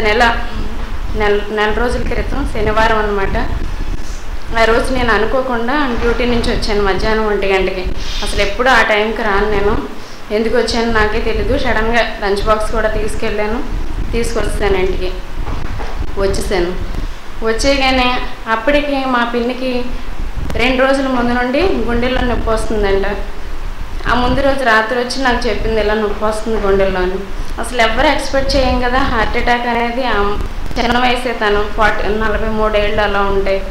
నెల రోజుల క్రితం శనివారం అన్నమాట. ఆ రోజు నేను అనుకోకుండా డ్యూటీ నుంచి వచ్చాను మధ్యాహ్నం 1 గంటకి. అసలు ఎప్పుడు ఆ టైంకి రాను నేను. ఎందుకు వచ్చాను నాకే తెలీదు. సడన్గా లంచ్ బాక్స్ కూడా తీసుకొచ్చాను ఇంటికి. వచ్చేసాను. వచ్చేగానే అప్పటికి మా పిన్నికి 2 రోజుల ముందు నుండి గుండెల్లో నొప్పి వస్తుందంట. ఆ ముందు రోజు రాత్రి వచ్చి నాకు చెప్పింది, ఇలా నొప్పి వస్తుంది గుండెల్లో అని. అసలు ఎవరు ఎక్స్పెక్ట్ చేయం కదా హార్ట్ అటాక్ అనేది. చిన్న వయసే, తను 43 ఏళ్ళు అలా ఉంటాయి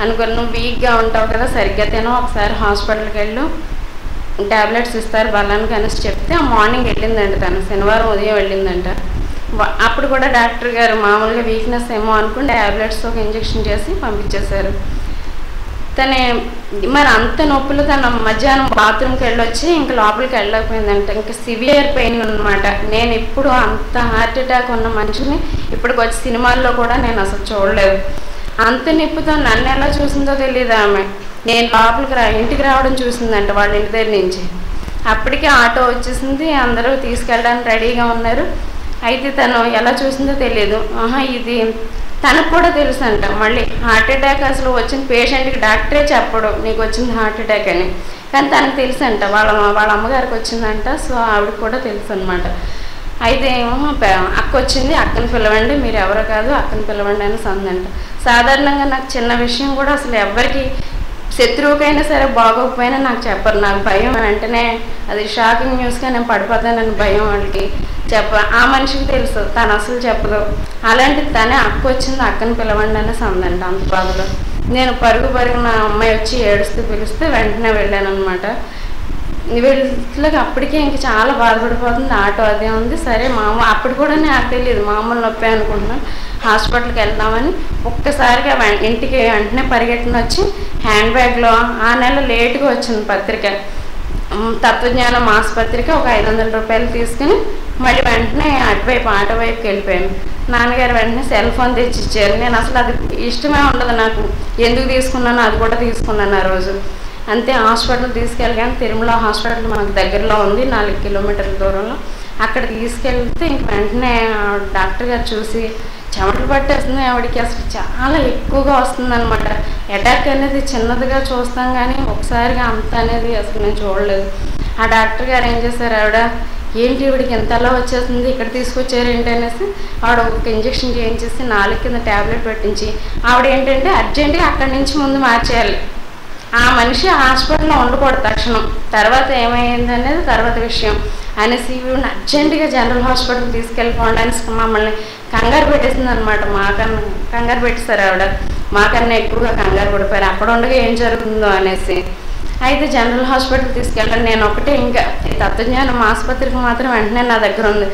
అనుకుని. నువ్వు వీక్గా ఉంటావు కదా, సరిగ్గా తినో, ఒకసారి హాస్పిటల్కి వెళ్ళు, ట్యాబ్లెట్స్ ఇస్తారు బలానికి అనేసి చెప్తే ఆ మార్నింగ్ వెళ్ళిందంట. తను శనివారం ఉదయం వెళ్ళిందంట. అప్పుడు కూడా డాక్టర్ గారు మామూలుగా వీక్నెస్ ఏమో అనుకుని ట్యాబ్లెట్స్ ఒక ఇంజెక్షన్ చేసి పంపించేశారు. తనే మరి అంత నొప్పులు తను మధ్యాహ్నం బాత్రూమ్కి వెళ్ళొచ్చి ఇంకా లోపలికి వెళ్ళకపోయిందంట. ఇంకా సివియర్ పెయిన్ అనమాట. నేను ఇప్పుడు అంత హార్ట్ అటాక్ ఉన్న మనిషిని ఇప్పటికి వచ్చి సినిమాల్లో కూడా నేను అసలు చూడలేదు. అంత నొప్పితో నన్ను ఎలా చూసిందో తెలియదు ఆమె. నేను లోపలికి ఇంటికి రావడం చూసిందంట వాళ్ళ ఇంటి దగ్గర నుంచి. అప్పటికే ఆటో వచ్చేసింది, అందరూ తీసుకెళ్ళడానికి రెడీగా ఉన్నారు. అయితే తను ఎలా చూసిందో తెలియదు. ఇది తనకు కూడా తెలుసు అంట. మళ్ళీ హార్ట్ అటాక్ అసలు వచ్చిన పేషెంట్కి డాక్టరే చెప్పడు నీకు వచ్చింది హార్ట్ అటాక్ అని. కానీ తనకు తెలుసు అంట, వాళ్ళ అమ్మగారికి వచ్చిందంట. సో ఆవిడకి కూడా తెలుసు అనమాట. అయితే అక్క వచ్చింది, అక్కని పిలవండి, మీరు ఎవరో కాదు అక్కని పిలవండి అని అందంట. సాధారణంగా నాకు చిన్న విషయం కూడా అసలు ఎవరికి శత్రువుకైనా సరే బాగోకపోయినా నాకు చెప్పరు. నాకు భయం, వెంటనే అది షాకింగ్ న్యూస్గా నేను పడిపోతానని భయం వాళ్ళకి ఆ మనిషికి తెలుసు, తను అసలు చెప్పదు. అలాంటిది తనే అక్క వచ్చింది, అక్కని పిలవండి అని అందంట. అంత బాధలో నేను పరుగు నా అమ్మాయి వచ్చి ఏడుస్తూ పిలిస్తే వెంటనే వెళ్ళాను అనమాట. వీళ్ళకి అప్పటికే ఇంక చాలా బాధపడిపోతుంది. ఆటో అదే ఉంది. సరే అప్పుడు కూడా నాకు తెలియదు, మామూలు నొప్పి అనుకుంటున్నాను. హాస్పిటల్కి వెళ్దామని ఒక్కసారిగా ఇంటికి వెంటనే పరిగెట్టిన వచ్చి హ్యాండ్ బ్యాగ్లో ఆ నెల లేటుగా వచ్చింది పత్రిక, తత్వజ్ఞానం ఆసుపత్రికి ఒక 500 రూపాయలు తీసుకుని మళ్ళీ వెంటనే ఆటో వైపుకి వెళ్ళిపోయాను. నాన్నగారు వెంటనే సెల్ ఫోన్ తెచ్చి ఇచ్చారు. నేను అసలు అది ఇష్టమే ఉండదు నాకు. ఎందుకు తీసుకున్నానో అది కూడా తీసుకున్నాను ఆ రోజు. అంతే హాస్పిటల్ తీసుకెళ్ళగానే తిరుమల హాస్పిటల్ మనకు దగ్గరలో ఉంది, 4 కిలోమీటర్ల దూరంలో. అక్కడ తీసుకెళ్తే ఇంక వెంటనే డాక్టర్ గారు చూసి చెమటలు పట్టేస్తుంది ఆవిడకి. అసలు చాలా ఎక్కువగా వస్తుందన్నమాట. అటాక్ అనేది చిన్నదిగా చూస్తాం కానీ ఒకసారిగా అంత అనేది అసలు నేను చూడలేదు. ఆ డాక్టర్ గారు ఏం చేశారు, ఆవిడ ఏంటి ఈవిడికి ఎంతలా వచ్చేస్తుంది, ఇక్కడ తీసుకొచ్చారు ఏంటి అనేసి ఆవిడ ఒక ఇంజక్షన్ చేయించేసి 4 కింద ట్యాబ్లెట్ పెట్టించి ఆవిడ ఏంటంటే అర్జెంటుగా అక్కడి నుంచి ముందు మార్చేయాలి. ఆ మనిషి హాస్పిటల్లో ఉండకూడదు తక్షణం. తర్వాత ఏమైంది అనేది తర్వాత విషయం అనేసి వీడిని అర్జెంటుగా జనరల్ హాస్పిటల్ తీసుకెళ్ళిపోండి అనేసి మమ్మల్ని కంగారు పెట్టేసింది అనమాట. మాకన్నా కంగారు పెట్టేశారు ఆవిడ. మాకన్నా ఎక్కువగా కంగారు పడిపోయారు అక్కడ ఉండగా ఏం జరుగుతుందో అనేసి. అయితే జనరల్ హాస్పిటల్ తీసుకెళ్ళాను. నేను ఒకటే ఇంకా తత్వజ్ఞానం ఆసుపత్రికి మాత్రం వెంటనే నా దగ్గర ఉంది.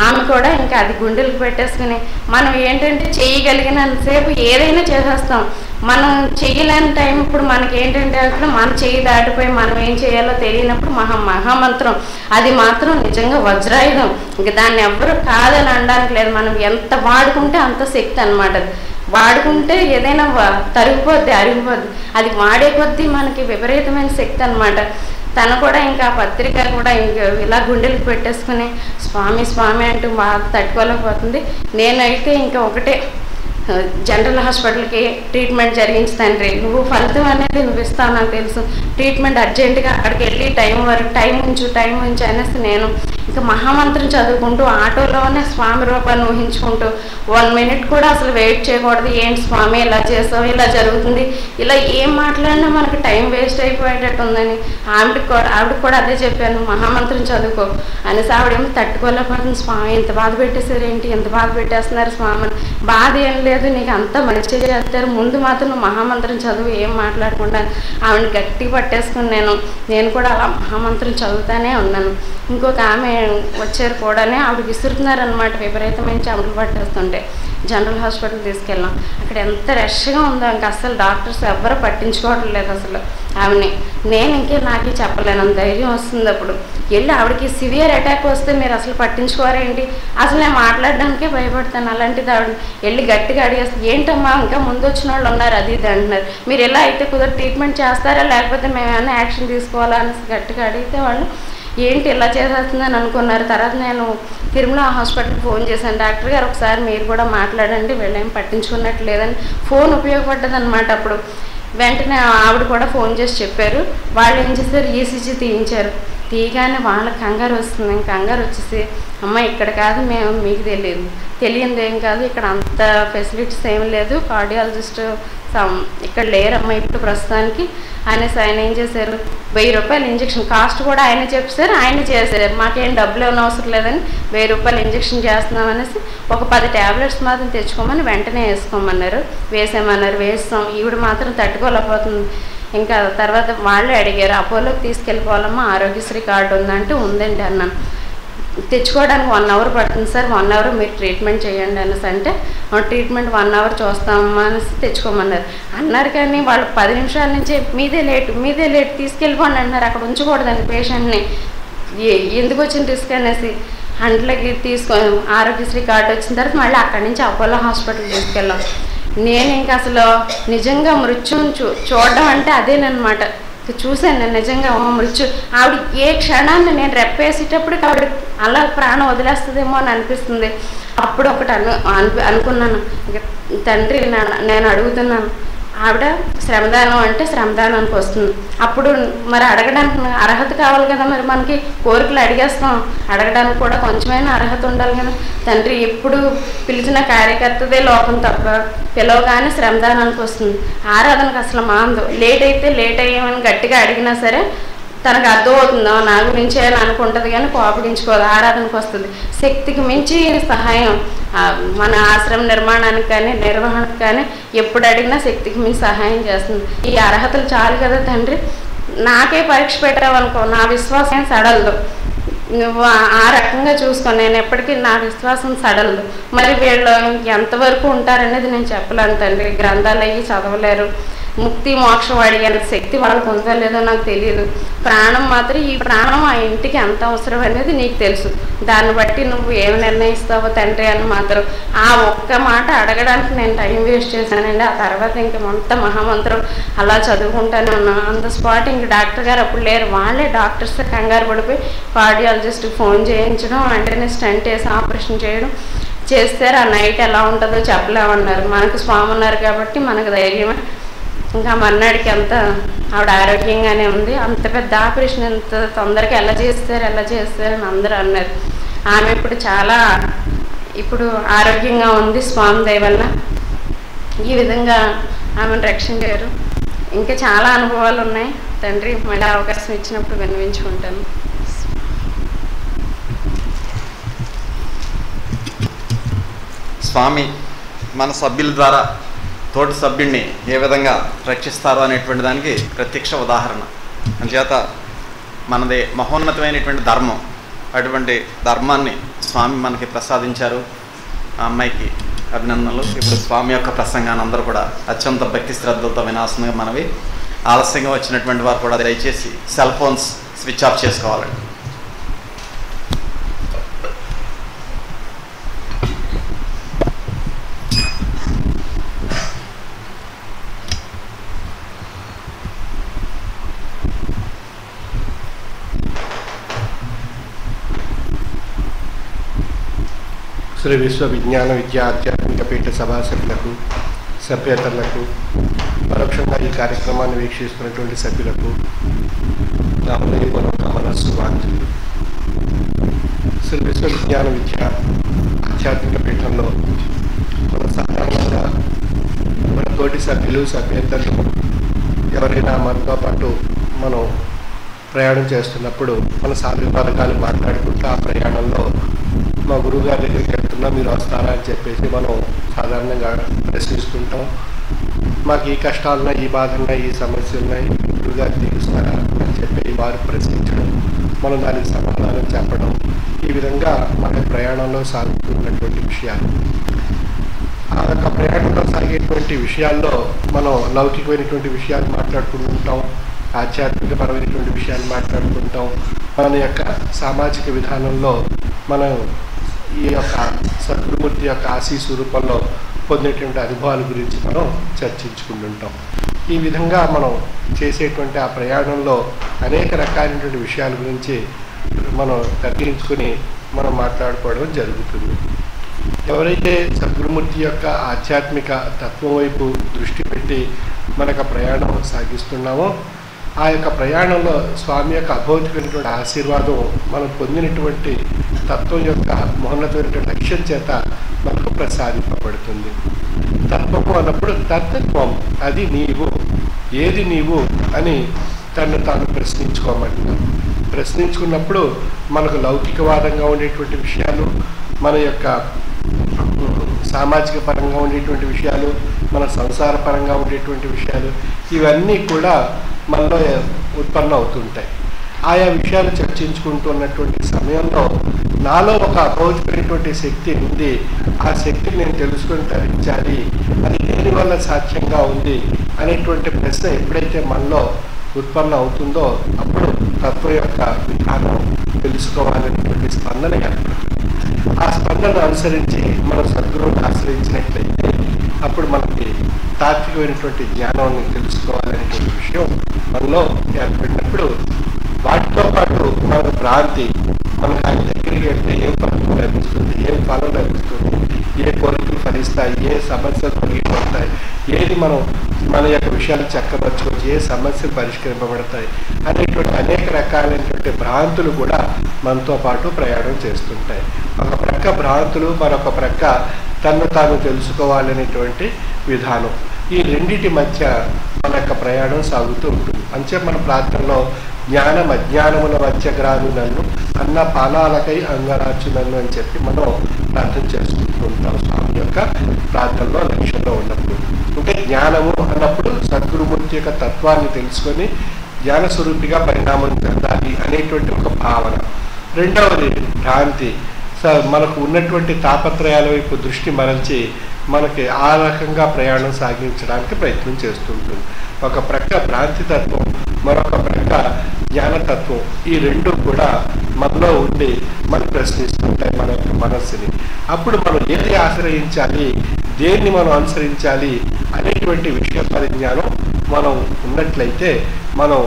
ఆమె కూడా ఇంకా అది గుండెలకు పెట్టేసుకుని మనం ఏంటంటే చేయగలిగినంతసేపు ఏదైనా చేసేస్తాం. మనం చేయలేని టైం ఇప్పుడు మనకి ఏంటంటే అక్కడ మన చేయి దాటిపోయి మనం ఏం చేయాలో తెలియనప్పుడు మహామంత్రం అది మాత్రం నిజంగా వజ్రాయుధం. ఇంక దాన్ని ఎవ్వరు కాదని అనడానికి లేదు. మనం ఎంత వాడుకుంటే అంత శక్తి అనమాట. వాడుకుంటే ఏదైనా తరిగిపోద్ది, అరిగిపోద్ది. అది వాడే కొద్దీ మనకి విపరీతమైన శక్తి అనమాట. తను కూడా ఇంకా పత్రిక కూడా ఇంక ఇలా గుండెలకు పెట్టేసుకుని స్వామి స్వామి అంటూ బాగా తట్టుకోలేకపోతుంది. నేనైతే ఇంకా ఒకటే జనరల్ హాస్పిటల్కి ట్రీట్మెంట్ జరిగించి తండ్రి నువ్వు ఫలితం అనేది నువ్వు ఇస్తావు నాకు తెలుసు, ట్రీట్మెంట్ అర్జెంటుగా అక్కడికి వెళ్ళి టైం ఉంచు అనేసి నేను ఇంకా మహామంత్రం చదువుకుంటూ ఆటోలోనే స్వామి రూపాన్ని ఊహించుకుంటూ 1 మినిట్ కూడా అసలు వెయిట్ చేయకూడదు. ఏంటి స్వామి ఇలా చేసావు, ఇలా జరుగుతుంది, ఇలా ఏం మాట్లాడినా మనకు టైం వేస్ట్ అయిపోయేటట్టు ఉందని ఆవిడకి కూడా అదే చెప్పాను, మహామంత్రం చదువుకో అనేసి. ఆవిడేమో తట్టుకోలేకపోతుంది, స్వామి ఎంత బాధ పెట్టేశారు ఏంటి, ఎంత బాధ పెట్టేస్తున్నారు స్వామి. బాధ ఏం లేదు, నీకు అంతా మంచి చేస్తారు, ముందు మాత్రం నువ్వు మహామంత్రం చదువు, ఏం మాట్లాడకుండా. ఆవిడని గట్టిగా పట్టేసుకుని నేను కూడా అలా మహామంత్రం చదువుతానే ఉన్నాను. ఇంకొక ఆమె వచ్చారు కూడానే, ఆవిడ విసురుతున్నారనమాట, విపరీతమైన చెమటలు పట్టేస్తుంటే జనరల్ హాస్పిటల్ తీసుకెళ్ళాం. అక్కడ ఎంత రష్గా ఉందో, ఇంకా అసలు డాక్టర్స్ ఎవ్వరూ పట్టించుకోవడం లేదు అసలు ఆవిడని. నేను నాకే చెప్పలేను, అంత ధైర్యం వస్తుంది అప్పుడు. వెళ్ళి ఆవిడకి సివియర్ అటాక్ వస్తే మీరు అసలు పట్టించుకోరేంటి, అసలు నేను మాట్లాడడానికే భయపడతాను. అలాంటిది ఆవిడ వెళ్ళి గట్టిగా అడిగేస్తే, ఏంటమ్మా ఇంకా ముందు వచ్చిన వాళ్ళు ఉన్నారు అది ఇది అంటున్నారు, మీరు ఎలా అయితే కుదర ట్రీట్మెంట్ చేస్తారా లేకపోతే మేము ఏమైనా యాక్షన్ తీసుకోవాలా అనేసి గట్టిగా అడిగితే వాళ్ళు ఏంటి ఇలా చేసేస్తుందని అనుకున్నారు. తర్వాత నేను తిరుమల హాస్పిటల్కి ఫోన్ చేశాను, డాక్టర్ గారు ఒకసారి మీరు కూడా మాట్లాడండి, వీళ్ళేం పట్టించుకున్నట్టు లేదని. ఫోన్ ఉపయోగపడ్డది అనమాట అప్పుడు. వెంటనే ఆవిడ కూడా ఫోన్ చేసి చెప్పారు. వాళ్ళు ఏం చేశారు, ఈసీజీ తీయించారు. తీయగానే వాళ్ళకి కంగారు వస్తుంది. కంగారు వచ్చేసి, అమ్మ ఇక్కడ కాదు, మేము మీకు తెలియదు ఏం కాదు, ఇక్కడ అంత ఫెసిలిటీస్ ఏం లేదు, కార్డియాలజిస్ట్ ఇక్కడ లేరమ్మా ఇప్పుడు ప్రస్తుతానికి అనేసి ఆయన ఏం చేశారు, 1000 రూపాయలు ఇంజక్షన్ కాస్ట్ కూడా ఆయన చెప్పారు, ఆయన చేశారు. మాకేం డబ్బులు ఏమైనా అవసరం లేదని 1000 రూపాయలు ఇంజక్షన్ చేస్తున్నాం అనేసి ఒక 10 ట్యాబ్లెట్స్ మాత్రం తెచ్చుకోమని వెంటనే వేసుకోమన్నారు. వేసామన్నారు, వేస్తాం. ఈవిడ మాత్రం తట్టుకోలేకపోతుంది. ఇంకా తర్వాత వాళ్ళే అడిగారు, అపోలోకి తీసుకెళ్ళిపోవాలమ్మా, ఆరోగ్యశ్రీ కార్డు ఉందంటే ఉందండి అన్నాను. తెచ్చుకోవడానికి 1 అవర్ పడుతుంది సార్, 1 అవర్ మీరు ట్రీట్మెంట్ చేయండి అనేసి అంటే, ట్రీట్మెంట్ 1 అవర్ చూస్తామమ్మా అనేసి తెచ్చుకోమన్నారు అన్నారు. కానీ వాళ్ళు 10 నిమిషాల నుంచి మీదే లేట్ తీసుకెళ్ళిపోండి అన్నారు. అక్కడ ఉంచకూడదండి పేషెంట్ని, ఎందుకు వచ్చిన రిస్క్ అనేసి అంట్లకి ఆరోగ్యశ్రీ కార్డు వచ్చిన తర్వాత మళ్ళీ అక్కడి నుంచి అపోలో హాస్పిటల్ తీసుకెళ్ళాం. నేను ఇంకా అసలు నిజంగా మృత్యుని చూడడం అంటే అదేనమాట. చూశాను నేను నిజంగా మృత్యు. ఆవిడ ఏ క్షణాన్ని నేను రెప్పేసేటప్పటికి ఆవిడ అలా ప్రాణం వదిలేస్తుందేమో అని అనిపిస్తుంది. అప్పుడు ఒకటి అనుకున్నాను, తండ్రి నేను అడుగుతున్నాను, ఆవిడ శ్రమదానం అంటే శ్రమదానానికి వస్తుంది. అప్పుడు మరి అడగడానికి అర్హత కావాలి కదా, మరి మనకి కోరికలు అడిగేస్తాం, అడగడానికి కూడా కొంచెమైనా అర్హత ఉండాలి కదా. తండ్రి ఎప్పుడు పిలిచిన కార్యకర్తదే లోపం తప్ప పిలవగానే శ్రమదానానికి వస్తుంది. ఆరాధనకు అసలు మాందు, లేట్ అయితే లేట్ అయ్యామని గట్టిగా అడిగినా సరే తనకు అర్థమవుతుందో నా గురించే అని అనుకుంటుంది, కానీ కోపగించుకోదు, ఆరాధనకు వస్తుంది. శక్తికి మించి సహాయం మన ఆశ్రమ నిర్మాణానికి కానీ నిర్వహణకు కానీ ఎప్పుడు అడిగినా శక్తికి మించి సహాయం చేస్తుంది. ఈ అర్హతలు చాలు కదా తండ్రి, నాకే పరీక్ష పెట్టావనుకో నా విశ్వాసం సడలదు, నువ్వు ఆ రకంగా చూసుకో, నేను ఎప్పటికీ నా విశ్వాసం సడలదు. మరి వీళ్ళు ఎంతవరకు ఉంటారనేది నేను చెప్పలేను తండ్రి. గ్రంథాలు అయ్యి చదవలేరు, ముక్తి మోక్షం అడిగే శక్తి వాళ్ళకు ఉందో లేదో నాకు తెలియదు. ప్రాణం మాత్రం ఈ ప్రాణం ఆ ఇంటికి ఎంత అవసరం అనేది నీకు తెలుసు, దాన్ని బట్టి నువ్వు ఏమి నిర్ణయిస్తావో తండ్రి అని మాత్రం ఆ ఒక్క మాట అడగడానికి నేను టైం వేస్ట్ చేశానండి. ఆ తర్వాత ఇంక మొత్తం మహామంత్రం అలా చదువుకుంటానే ఉన్నాను. ఆన్ ద స్పాట్ ఇంక డాక్టర్ గారు అప్పుడు లేరు, వాళ్ళే డాక్టర్స్ కంగారు పడిపోయి కార్డియాలజిస్ట్కి ఫోన్ చేయించడం, వెంటనే స్టంట్ వేసి ఆపరేషన్ చేయడం చేస్తారు. ఆ నైట్ ఎలా ఉంటుందో చెప్పలేమన్నారు. మనకు స్వామి ఉన్నారు కాబట్టి మనకు ధైర్యమే. ఇంకా మర్నాడికి అంత ఆవిడ ఆరోగ్యంగానే ఉంది. అంత పెద్ద ఆపరేషన్ ఎంత తొందరగా ఎలా చేస్తారు అని అందరూ అన్నారు. ఆమె ఇప్పుడు ఆరోగ్యంగా ఉంది స్వామి దయ వల్ల. ఈ విధంగా ఆమెను రక్షించారు. ఇంకా చాలా అనుభవాలు ఉన్నాయి తండ్రి, మళ్ళీ అవకాశం ఇచ్చినప్పుడు విన్నవించుకుంటాను. స్వామి మన సభ్యుల ద్వారా తోటి సభ్యుడిని ఏ విధంగా రక్షిస్తారో అనేటువంటి దానికి ప్రత్యక్ష ఉదాహరణ. అందుచేత మనది మహోన్నతమైనటువంటి ధర్మం, అటువంటి ధర్మాన్ని స్వామి మనకి ప్రసాదించారు. ఆ అమ్మాయికి అభినందనలు. ఇప్పుడు స్వామి యొక్క ప్రసంగాన్ని అందరూ కూడా అత్యంత భక్తి శ్రద్ధలతో వినాల్సిందిగా మనవి. ఆలస్యంగా వచ్చినటువంటి వారు కూడా దయచేసి సెల్ ఫోన్స్ స్విచ్ ఆఫ్ చేసుకోవాలండి. శ్రీ విశ్వ విజ్ఞాన విద్యా ఆధ్యాత్మిక పీఠ సభా సభ్యులకు, సభ్యేతరులకు, పరోక్షంగా ఈ కార్యక్రమాన్ని వీక్షిస్తున్నటువంటి సభ్యులకు నా హృదయపూర్వక మనస్సు వాంఛలు. శ్రీ విశ్వవిజ్ఞాన విద్య ఆధ్యాత్మిక పీఠంలో మన సాధారణంగా మన తోటి సభ్యులు సభ్యతలు ఎవరైనా మనతో పాటు మనం ప్రయాణం చేస్తున్నప్పుడు మన సాధక పథకాలు మాట్లాడుకుంటూ ఆ ప్రయాణంలో మా గురువుగారి దగ్గరికి వెళ్తున్నా, మీరు వస్తారా అని చెప్పేసి మనం సాధారణంగా ప్రశ్నిస్తుంటాం. మాకు ఈ కష్టాలు ఉన్నాయి, ఈ బాధలు ఉన్నాయి, ఈ సమస్యలు ఉన్నాయి, గురువుగారు తీరుస్తారా అని చెప్పి వారు ప్రశ్నించడం, మనం దానికి సమాధానం చెప్పడం, ఈ విధంగా మన ప్రయాణంలో సాగుతున్నటువంటి విషయాలు. ఆ యొక్క ప్రయాణంలో సాగేటువంటి విషయాల్లో మనం లౌకికమైనటువంటి విషయాలు మాట్లాడుకుంటుంటాం, ఆధ్యాత్మికపరమైనటువంటి విషయాలు మాట్లాడుకుంటాం. మన యొక్క సామాజిక విధానంలో మనం ఈ యొక్క సద్గురుమూర్తి యొక్క ఆశీస్సు రూపంలో పొందేటువంటి అనుభవాల గురించి మనం చర్చించుకుంటుంటాం. ఈ విధంగా మనం చేసేటువంటి ఆ ప్రయాణంలో అనేక రకాలైనటువంటి విషయాల గురించి మనం తగ్గించుకుని మనం మాట్లాడుకోవడం జరుగుతుంది. ఎవరైతే సద్గురుమూర్తి యొక్క ఆధ్యాత్మిక తత్వం వైపు దృష్టి పెట్టి మనకు ప్రయాణం సాగిస్తున్నామో ఆ యొక్క ప్రయాణంలో స్వామి యొక్క అభౌతికమైనటువంటి ఆశీర్వాదం మనం పొందినటువంటి తత్వం యొక్క మహోన్నతమైనటువంటి లక్ష్యం చేత మనకు ప్రసాదింపబడుతుంది. తత్వము అన్నప్పుడు తత్వం, అది నీవు, ఏది నీవు అని తను తాను ప్రశ్నించుకోమంటున్నాం. ప్రశ్నించుకున్నప్పుడు మనకు లౌకికవాదంగా ఉండేటువంటి విషయాలు, మన యొక్క సామాజిక పరంగా ఉండేటువంటి విషయాలు, మన సంసార పరంగా ఉండేటువంటి విషయాలు, ఇవన్నీ కూడా మనలో ఉత్పన్నం అవుతుంటాయి. ఆయా విషయాలు చర్చించుకుంటున్నటువంటి సమయంలో నాలో ఒక అభౌతికమైనటువంటి శక్తి ఉంది, ఆ శక్తిని నేను తెలుసుకొని తరించాలి, అది దేనివల్ల సాధ్యంగా ఉంది అనేటువంటి ప్రశ్న ఎప్పుడైతే మనలో ఉత్పన్నం అవుతుందో అప్పుడు తత్వం యొక్క విధానం తెలుసుకోవాలనేటువంటి స్పందన ఏర్పడుతుంది. ఆ స్పందనను అనుసరించి మనం సద్గురువుని ఆశ్రయించినట్లయితే అప్పుడు మనకి తాత్వికమైనటువంటి జ్ఞానాన్ని తెలుసుకోవాలనేటువంటి విషయం మనలో ఏర్పడినప్పుడు వాటితో పాటు మనకు భ్రాంతి, మనకు ఆయన దగ్గరికి వెళ్తే ఏం ఫలం లభిస్తుంది, ఏం ఫలం లభిస్తుంది, ఏ కోరికలు ఫలిస్తాయి, ఏ సమస్యలు తొలగిపోతాయి, ఏది మనం మన యొక్క విషయాలు చక్కబరచుకోవచ్చు, ఏ సమస్యలు పరిష్కరింపబడతాయి అనేటువంటి అనేక రకాలైనటువంటి భ్రాంతులు కూడా మనతో పాటు ప్రయాణం చేస్తుంటాయి. ఒక ప్రక్క భ్రాంతులు, మరొక ప్రక్క తను తాను తెలుసుకోవాలనేటువంటి విధానం, ఈ రెండిటి మధ్య మన యొక్క ప్రయాణం సాగుతూ ఉంటుంది. అంచే మన ప్రార్థనలో జ్ఞానం అజ్ఞానముల మధ్య గ్రామి నన్ను అన్న పానాలకై అంగరార్చు నన్ను అని చెప్పి మనం ప్రార్థన చేసుకుంటూ ఉంటాం. స్వామి యొక్క ప్రార్థనలో లక్ష్యంలో ఉన్నప్పుడు అంటే జ్ఞానము అన్నప్పుడు సద్గురుమూర్తి యొక్క తత్వాన్ని తెలుసుకొని జ్ఞాన స్వరూపిగా పరిణామం చెందాలి అనేటువంటి ఒక భావన. రెండవది భ్రాంతి, మనకు ఉన్నటువంటి తాపత్రయాల వైపు దృష్టి మరల్చి మనకి ఆ రకంగా ప్రయాణం సాగించడానికి ప్రయత్నం చేస్తుంటుంది. ఒక ప్రక్క భ్రాంతి తత్వం, మరొక ప్రక్క జ్ఞానతత్వం, ఈ రెండు కూడా మనలో ఉండి మనం ప్రశ్నిస్తుంటాయి మన యొక్క మనస్సుని. అప్పుడు మనం ఏది ఆశ్రయించాలి, దేన్ని మనం అనుసరించాలి అనేటువంటి విషయ పరిజ్ఞానం మనం ఉన్నట్లయితే మనం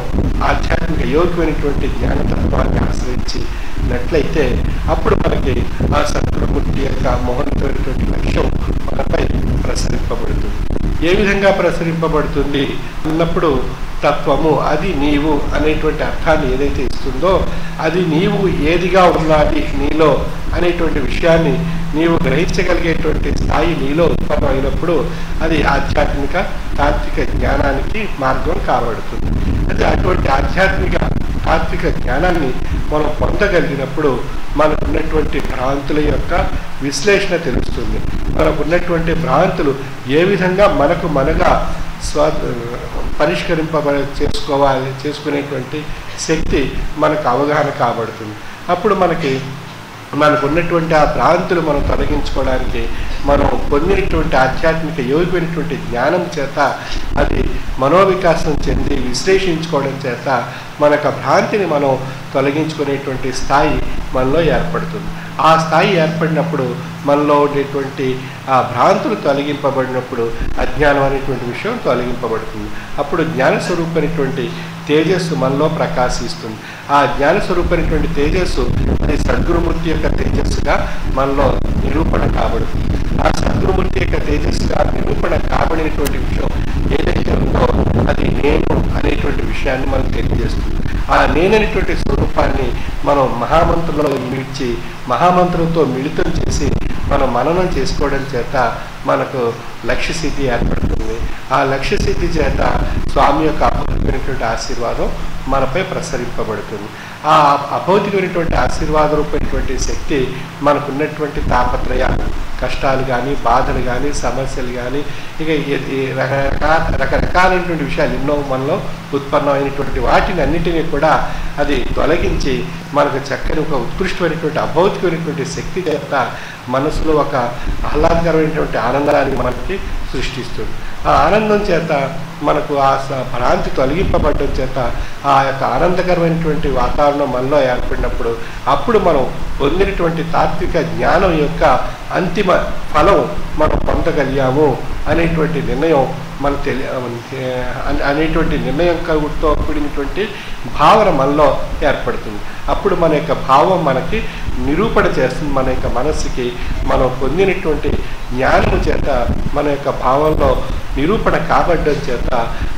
ఆధ్యాత్మిక యోగ్యమైనటువంటి జ్ఞానతత్వాన్ని ఆశ్రయించినట్లయితే అప్పుడు మనకి ఆ సద్గురుమూర్తి యొక్క మహోన్నతమైనటువంటి లక్ష్యం మనపై ప్రసరింపబడుతుంది. ఏ విధంగా ప్రసరింపబడుతుంది అన్నప్పుడు తత్వము, అది నీవు అనేటువంటి అర్థాన్ని ఏదైతే ఇస్తుందో అది నీవు ఏదిగా ఉన్నది నీలో అనేటువంటి విషయాన్ని నీవు గ్రహించగలిగేటువంటి స్థాయి నీలో ఉత్పన్నం అయినప్పుడు అది ఆధ్యాత్మిక తాత్విక జ్ఞానానికి మార్గం కాబడుతుంది. అది అటువంటి ఆధ్యాత్మిక తాత్విక జ్ఞానాన్ని మనం పొందగలిగినప్పుడు మనకున్నటువంటి భ్రాంతుల యొక్క విశ్లేషణ తెలుస్తుంది. మనకున్నటువంటి భ్రాంతులు ఏ విధంగా మనగా చేసుకునేటువంటి శక్తి మనకు అవగాహన కాబడుతుంది. అప్పుడు మనకున్నటువంటి ఆ భ్రాంతులు మనం తొలగించుకోవడానికి మనం పొందినటువంటి ఆధ్యాత్మిక యోగిపోయినటువంటి జ్ఞానం చేత అది మనోవికాసం చెంది విశ్లేషించుకోవడం చేత మనకు ఆ భ్రాంతిని మనం తొలగించుకునేటువంటి స్థాయి మనలో ఏర్పడుతుంది. ఆ స్థాయి ఏర్పడినప్పుడు మనలో ఉండేటువంటి ఆ భ్రాంతులు తొలగింపబడినప్పుడు అజ్ఞానం అనేటువంటి విషయం తొలగింపబడుతుంది. అప్పుడు జ్ఞానస్వరూపమైనటువంటి తేజస్సు మనలో ప్రకాశిస్తుంది. ఆ జ్ఞానస్వరూపమైనటువంటి తేజస్సు అది సద్గురుమూర్తి యొక్క తేజస్సుగా మనలో నిరూపణ కాబడుతుంది. ఆ సద్గురుమూర్తి యొక్క తేజస్సుగా నిరూపణ కాబడినటువంటి విషయం ఏదైతే ఉందో అది నేను అనేటువంటి విషయాన్ని మనం తెలియజేస్తుంది. ఆ నేననేటువంటి స్వరూపాన్ని మనం మహామంత్రంలో ఇమిడ్చి మహామంత్రంతో మిళితం చేసి మనం మననం చేసుకోవడం చేత మనకు లక్ష్య సిద్ధి ఏర్పడుతుంది. ఆ లక్ష్య సిద్ధి చేత స్వామి యొక్క అభౌతికమైనటువంటి ఆశీర్వాదం మనపై ప్రసరింపబడుతుంది. ఆ అభౌతికమైనటువంటి ఆశీర్వాద రూపమైనటువంటి శక్తి మనకున్నటువంటి తాపత్రయాలు, కష్టాలు కానీ, బాధలు కానీ, సమస్యలు కానీ, ఇక రకరకాలైనటువంటి విషయాలు ఎన్నో మనలో ఉత్పన్నమైనటువంటి వాటిని అన్నిటినీ కూడా అది తొలగించి మనకు చక్కని ఒక ఉత్కృష్టమైనటువంటి అభౌతికమైనటువంటి శక్తి చేత మనసులో ఒక ఆహ్లాదకరమైనటువంటి ఆనందాన్ని మనకి సృష్టిస్తుంది. ఆ ఆనందం చేత మనకు ఆ భ్రాంతి తొలగింపబడడం చేత ఆ యొక్క ఆనందకరమైనటువంటి వాతావరణం మనలో ఏర్పడినప్పుడు అప్పుడు మనం పొందినటువంటి తాత్విక జ్ఞానం యొక్క అంతిమ ఫలం మనం పొందగలిగాము అనేటువంటి నిర్ణయం మన అనేటువంటి నిర్ణయంతో కూడినటువంటి భావన మనలో ఏర్పడుతుంది. అప్పుడు మన యొక్క భావం మనకి నిరూపణ చేస్తుంది. మన యొక్క మనస్సుకి మనం పొందినటువంటి జ్ఞానము చేత మన యొక్క భావంలో నిరూపణ కాబడడం చేత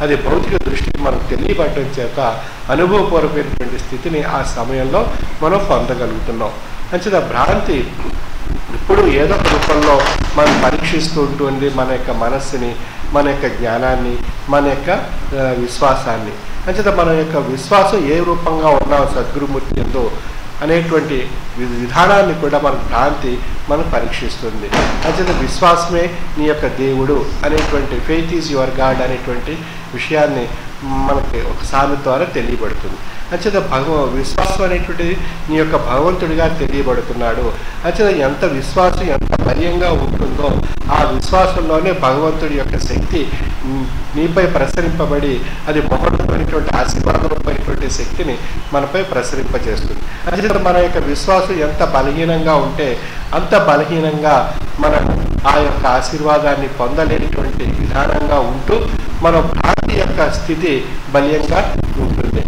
అది భౌతిక దృష్టికి మనకు తెలియబడడం చేత అనుభవపూర్వకమైనటువంటి స్థితిని ఆ సమయంలో మనం పొందగలుగుతున్నాం. అంచేత భ్రాంతి ఇప్పుడు ఏదో ఒక రూపంలో మనం పరీక్షిస్తూ ఉంటుంది మన యొక్క మనస్సుని, మన యొక్క జ్ఞానాన్ని, మన యొక్క విశ్వాసాన్ని. అంచేత మన యొక్క విశ్వాసం ఏ రూపంగా ఉన్నాం సద్గురుమూర్తి ఎందు అనేటువంటి విధానాన్ని కూడా మన భ్రాంతి మనం పరీక్షిస్తుంది. అంచేత విశ్వాసమే నీ యొక్క దేవుడు అనేటువంటి ఫెయిత్ ఈజ్ యువర్ గాడ్ అనేటువంటి విషయాన్ని మనకి ఒక సామెత ద్వారా తెలియబడుతుంది. అంచేత విశ్వాసం అనేటువంటిది నీ యొక్క భగవంతుడిగా తెలియబడుతున్నాడు. అంచేత ఎంత విశ్వాసం ఎంత బలీయంగా ఉంటుందో ఆ విశ్వాసంలోనే భగవంతుడి యొక్క శక్తి నీపై ప్రసరింపబడి అది మహోన్నతమైనటువంటి ఆశీర్వాదమైనటువంటి శక్తిని మనపై ప్రసరింపజేస్తుంది. అంచేత మన యొక్క విశ్వాసం ఎంత బలహీనంగా ఉంటే అంత బలహీనంగా మనం ఆ యొక్క ఆశీర్వాదాన్ని పొందలేనిటువంటి విధానంగా ఉంటూ మన భ్రాంతి యొక్క స్థితి బలీయంగా ఉంటుంది.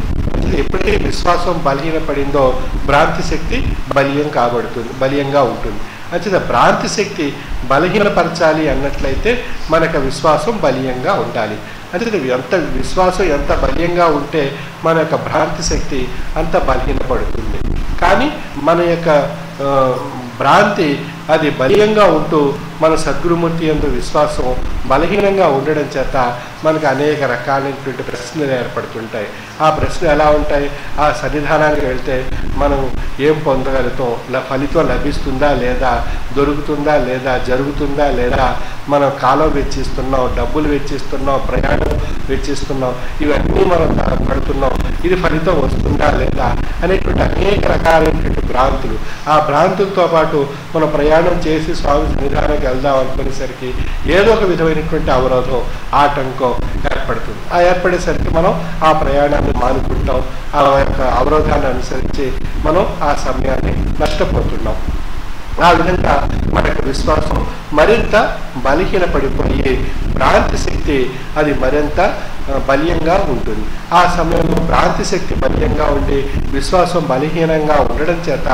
ఎప్పుడైతే విశ్వాసం బలహీనపడిందో భ్రాంతి శక్తి బలీయంగా ఉంటుంది. అంచేత భ్రాంతి శక్తి బలహీనపరచాలి అన్నట్లయితే మనకు విశ్వాసం బలీయంగా ఉండాలి. అంటే ఎంత విశ్వాసం ఎంత బలీయంగా ఉంటే మన యొక్క భ్రాంతి శక్తి అంత బలహీనపడుతుంది. కానీ మన యొక్క భ్రాంతి అది బలీయంగా ఉంటూ మన సద్గురుమూర్తి యందు విశ్వాసం బలహీనంగా ఉండడం చేత మనకు అనేక రకాలైనటువంటి ప్రశ్నలు ఏర్పడుతుంటాయి. ఆ ప్రశ్నలు ఎలా ఉంటాయి? ఆ సన్నిధానానికి వెళ్తే మనం ఏం పొందగలుగుతాం, ఫలితం లభిస్తుందా లేదా, దొరుకుతుందా లేదా, జరుగుతుందా లేదా, మనం కాలం వెచ్చిస్తున్నాం, డబ్బులు వెచ్చిస్తున్నాం, ప్రయాణం వెచ్చిస్తున్నాం, ఇవన్నీ మనం పడుతున్నాం, ఇది ఫలితం వస్తుందా లేదా అనేటువంటి అనేక రకాలైనటువంటి భ్రాంతులు. ఆ భ్రాంతులతో పాటు మనం ప్రయాణం చేసి స్వామి సన్నిధానానికి వెళ్దాం అనుకునేసరికి ఏదో ఒక విధమైనటువంటి అవరోధం, ఆటంకం ఏర్పడుతుంది. ఆ ఏర్పడేసరికి మనం ఆ ప్రయాణాన్ని మానుకుంటాం. ఆ యొక్క అవరోధాన్ని అనుసరించి మనం ఆ సమయాన్ని నష్టపోతున్నాం. ఆ విధంగా మనకు విశ్వాసం మరింత బలహీనపడిపోయి భ్రాంతి శక్తి అది మరింత బలీయంగా ఉంటుంది. ఆ సమయంలో భ్రాంతి శక్తి బలీయంగా ఉండి విశ్వాసం బలహీనంగా ఉండడం చేత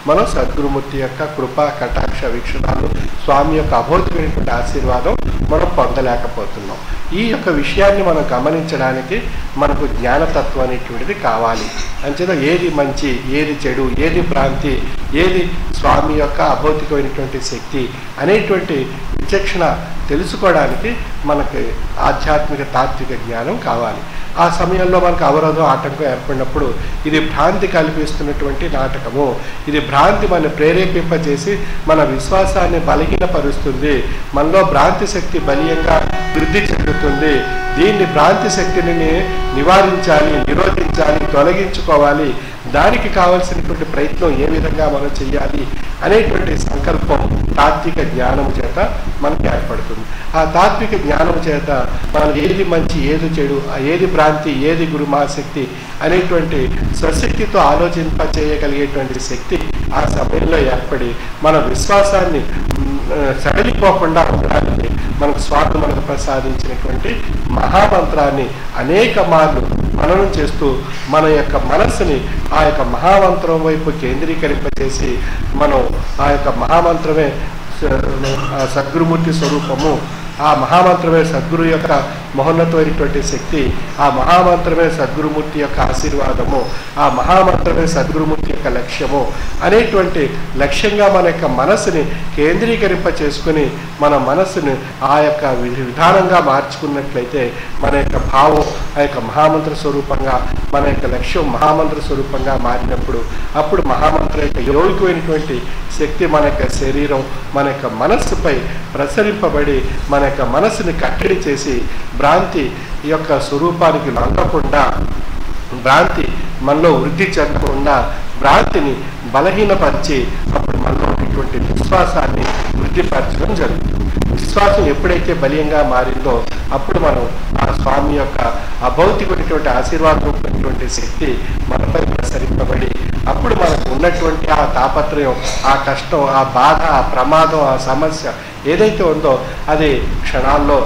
మనం సద్గురుమూర్తి యొక్క కృప కటాక్ష వీక్షణాలు స్వామి యొక్క అభౌతికమైనటువంటి ఆశీర్వాదం మనం పొందలేకపోతున్నాం. ఈ యొక్క విషయాన్ని మనం గమనించడానికి మనకు జ్ఞానతత్వం అనేటువంటిది కావాలి. అంచేత ఏది మంచి, ఏది చెడు, ఏది భ్రాంతి, ఏది స్వామి యొక్క అభౌతికమైనటువంటి శక్తి అనేటువంటి విచక్షణ తెలుసుకోవడానికి మనకి ఆధ్యాత్మిక తాత్విక జ్ఞానం కావాలి. ఆ సమయంలో మనకు అవరోధం ఆటంకం ఏర్పడినప్పుడు ఇది భ్రాంతి కల్పిస్తున్నటువంటి నాటకము, ఇది భ్రాంతి మన ప్రేరేపింపజేసి మన విశ్వాసాన్ని బలహీనపరుస్తుంది, మనలో భ్రాంతి శక్తి బలీయంగా వృద్ధి చెందుతుంది. దీన్ని భ్రాంతి శక్తిని నివారించాలి, నిరోధించాలి, తొలగించుకోవాలి, దానికి కావలసినటువంటి ప్రయత్నం ఏ విధంగా మనం చేయాలి అనేటువంటి సంకల్పం తాత్విక జ్ఞానం చేత మనకి ఏర్పడుతుంది. ఆ తాత్విక జ్ఞానం చేత మనం ఏది మంచి, ఏది చెడు, ఏది భ్రాంతి, ఏది గురు మహాశక్తి అనేటువంటి స్వశక్తితో ఆలోచింపచేయగలిగేటువంటి శక్తి ఆ సమయంలో ఏర్పడి మన విశ్వాసాన్ని సడలిపోకుండా ఉండడానికి మనకు స్వామి మనకు ప్రసాదించినటువంటి మహామంత్రాన్ని అనేక మార్లు మననం చేస్తూ మన యొక్క మనస్సుని ఆ యొక్క మహామంత్రం వైపు కేంద్రీకరింపచేసి మనం ఆ యొక్క మహామంత్రమే సద్గురుమూర్తి స్వరూపము, ఆ మహామంత్రమే సద్గురు యొక్క మహోన్నతమైనటువంటి శక్తి, ఆ మహామంత్రమే సద్గురుమూర్తి యొక్క ఆశీర్వాదము, ఆ మహామంత్రమే సద్గురుమూర్తి యొక్క లక్ష్యము అనేటువంటి లక్ష్యంగా మన యొక్క మనసుని కేంద్రీకరింప చేసుకుని మన మనసుని ఆ యొక్క విధానంగా మార్చుకున్నట్లయితే మన యొక్క భావం ఆ యొక్క మహామంత్ర స్వరూపంగా, మన యొక్క లక్ష్యం మహామంత్ర స్వరూపంగా మారినప్పుడు అప్పుడు మహామంత్ర యొక్క యోగికమైనటువంటి శక్తి మన యొక్క శరీరం, మన యొక్క మనస్సుపై ప్రసరింపబడి మన యొక్క మనసుని కట్టడి చేసి భ్రాంతి యొక్క స్వరూపానికి లొంగకుండా, భ్రాంతి మనలో వృద్ధి చెందకుండా భ్రాంతిని బలహీనపరిచి అప్పుడు మనలో ఉన్నటువంటి విశ్వాసాన్ని వృద్ధిపరచడం జరుగుతుంది. విశ్వాసం ఎప్పుడైతే బలీయంగా మారిందో అప్పుడు మనం ఆ స్వామి యొక్క అభౌతికమైనటువంటి ఆశీర్వాదమైనటువంటి శక్తి మనపై ప్రసరింపబడి అప్పుడు మనకు ఉన్నటువంటి ఆ తాపత్రయం, ఆ కష్టం, ఆ బాధ, ఆ ప్రమాదం, ఆ సమస్య ఏదైతే ఉందో అది క్షణాల్లో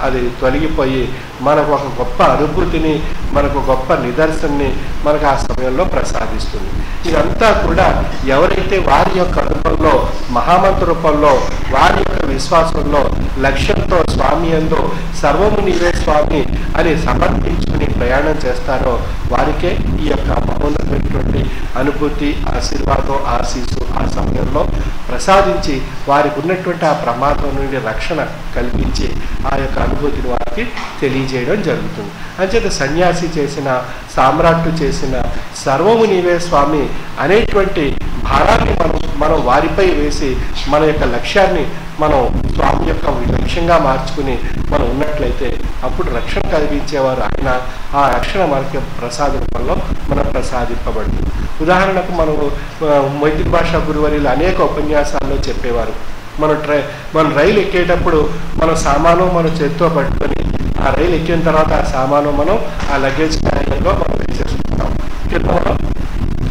అది తొలగిపోయి మనకు ఒక గొప్ప అనుభూతిని, మనకు గొప్ప నిదర్శనని మనకు ఆ సమయంలో ప్రసాదిస్తుంది. ఇదంతా కూడా ఎవరైతే వారి యొక్క అనుభవంలో మహామంత్ర రూపంలో వారి యొక్క విశ్వాసంలో లక్ష్యంతో స్వామి యందు సర్వము నీవే స్వామి అని సమర్పించుకుని ప్రయాణం చేస్తారో వారికే ఈ యొక్క మహోన్నతమైనటువంటి అనుభూతి, ఆశీర్వాదం, ఆశీస్సు ఆ సమయంలో ప్రసాదించి వారికి ఉన్నటువంటి ఆ ప్రమాదం నుండి రక్షణ కల్పించి ఆ యొక్క అనుభూతిని వారికి తెలియజేయడం జరుగుతుంది. అంచేత సన్యాసి చేసిన, సామ్రాట్టు చేసిన సర్వము నీవే స్వామి అనేటువంటి భారాన్ని మనం వారిపై వేసి మన యొక్క లక్ష్యాన్ని మనం స్వామి యొక్క లక్ష్యంగా మార్చుకుని మనం ఉన్నట్లయితే అప్పుడు రక్షణ కలిగించేవారు ఆయన. ఆ రక్షణ మనకి ప్రసాద రూపంలో మనం ప్రసాదింపబడుతుంది. ఉదాహరణకు మనం మైత్రి భాషా గురువర్యులు అనేక ఉపన్యాసాల్లో చెప్పేవారు, మనం రైలు ఎక్కేటప్పుడు మన సామాను మనం చేతితో పట్టుకొని ఆ రైలు ఎక్కిన తర్వాత ఆ సామాను మనం ఆ లగేజ్ క్యారియర్లో మనం వేసేసుకుంటాం. కింద మనం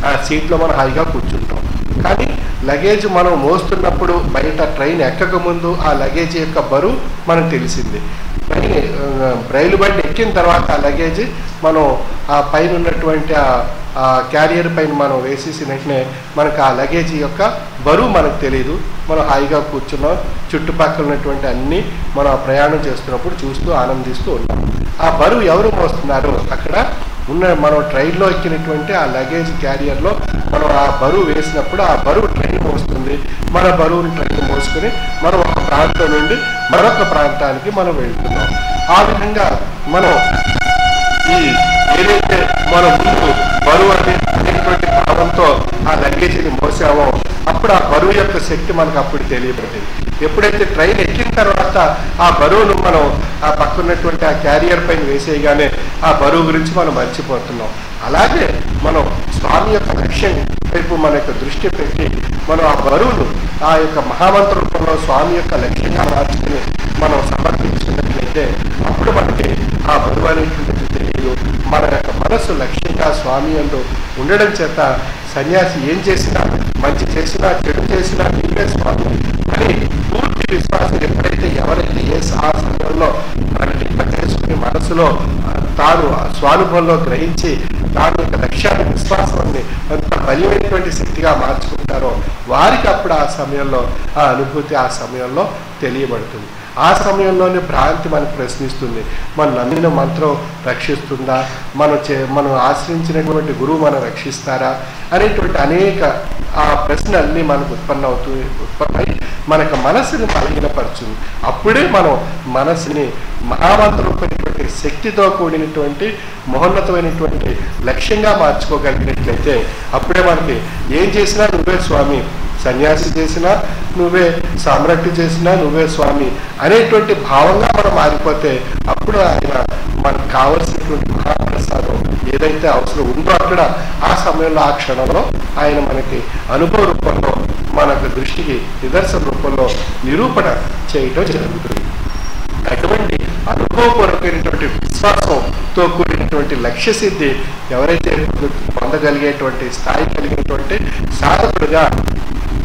ఆ సీట్లో మనం హాయిగా కూర్చుంటాం. కానీ లగేజ్ మనం మోస్తున్నప్పుడు బయట ట్రైన్ ఎక్కక ముందు ఆ లగేజ్ యొక్క బరువు మనకు తెలిసింది. రైలు బండి ఎక్కిన తర్వాత ఆ లగేజ్ మనం ఆ పైన ఉన్నటువంటి ఆ క్యారియర్ పైన మనం వేసేసిన వెంటనే మనకు ఆ లగేజ్ యొక్క బరువు మనకు తెలియదు. మనం హాయిగా కూర్చున్నాం, చుట్టుపక్కల ఉన్నటువంటి అన్నీ మనం ఆ ప్రయాణం చేస్తున్నప్పుడు చూస్తూ ఆనందిస్తూ ఉన్నాం. ఆ బరువు ఎవరు మోస్తున్నారు? అక్కడ మనం ట్రైన్లో ఎక్కినటువంటి ఆ లగేజ్ క్యారియర్లో మనం ఆ బరువు వేసినప్పుడు ఆ బరువు ట్రైన్ మోస్తుంది. మన బరువుని ట్రైన్ మోసుకుని మనం ఒక ప్రాంతం నుండి మరొక ప్రాంతానికి మనం వెళ్తున్నాం. ఆ విధంగా మనం ఈ ఏదైతే మన ముందు బరువు అనేటువంటి భావంతో ఆ లగేజీని మోసామో అప్పుడు ఆ బరువు యొక్క శక్తి మనకు అప్పుడు తెలియబడింది. ఎప్పుడైతే ట్రైన్ ఎక్కిన తర్వాత ఆ బరువును మనం ఆ పక్కన్నటువంటి ఆ క్యారియర్ పైన వేసేయగానే ఆ బరువు గురించి మనం మర్చిపోతున్నాం. అలాగే మనం స్వామి యొక్క లక్ష్యం వైపు మన యొక్క దృష్టి పెట్టి మనం ఆ బరువును ఆ యొక్క మహామంత్ర రూపంలో స్వామి యొక్క లక్ష్యంగా మార్చుకుని మనం సమర్పించినట్లయితే అప్పుడు మనకి ఆ బరువు అనేటువంటిది తెలియదు. మన యొక్క మనసు లక్ష్యంగా స్వామి యందు ఉండడం చేత సన్యాసి ఏం చేసినా, మంచి చేసినా, చెడు చేసినా నీవే స్వామి అని పూర్తి విశ్వాసం ఎప్పుడైతే ఎవరైతే ఆ సమయంలో ప్రకటింప చేసుకుని మనసులో తాను స్వానుభవంలో గ్రహించి తాను యొక్క లక్ష్యాన్ని, విశ్వాసాన్ని అంత బలీయమైనటువంటి శక్తిగా మార్చుకుంటారో వారికి అప్పుడు ఆ సమయంలో ఆ అనుభూతి ఆ సమయంలో తెలియబడుతుంది. ఆ సమయంలోనే భ్రాంతి మనకు ప్రశ్నిస్తుంది, మనం నమ్మిన మంత్రం రక్షిస్తుందా, మనం ఆశ్రయించినటువంటి గురువు మనం రక్షిస్తారా అనేటువంటి అనేక ఆ ప్రశ్నలన్నీ మనకు ఉత్పన్నమై మనకు మనసుని బలహీనపరుచుంది. అప్పుడే మనం మనసుని మహామంత్రమైనటువంటి శక్తితో కూడినటువంటి మహోన్నతమైనటువంటి లక్ష్యంగా మార్చుకోగలిగినట్లయితే అప్పుడే మనకి ఏం చేసినా నువ్వే స్వామి, సన్యాసి చేసినా నువ్వే, సామ్రాట్టు చేసినా నువ్వే స్వామి అనేటువంటి భావంగా మనం మారిపోతే అప్పుడు ఆయన మనకు కావలసినటువంటి మహాప్రసాదం ఏదైతే అవసరం ఉందో అక్కడ ఆ సమయంలో ఆ క్షణంలో ఆయన మనకి అనుభవ రూపంలో మనకు దృష్టికి నిదర్శన రూపంలో నిరూపణ చేయటం జరుగుతుంది. అటువంటి అనుభవపూర్వకమైనటువంటి విశ్వాసంతో కూడినటువంటి లక్ష్య సిద్ధి ఎవరైతే పొందగలిగేటువంటి స్థాయి కలిగినటువంటి సాధకుడుగా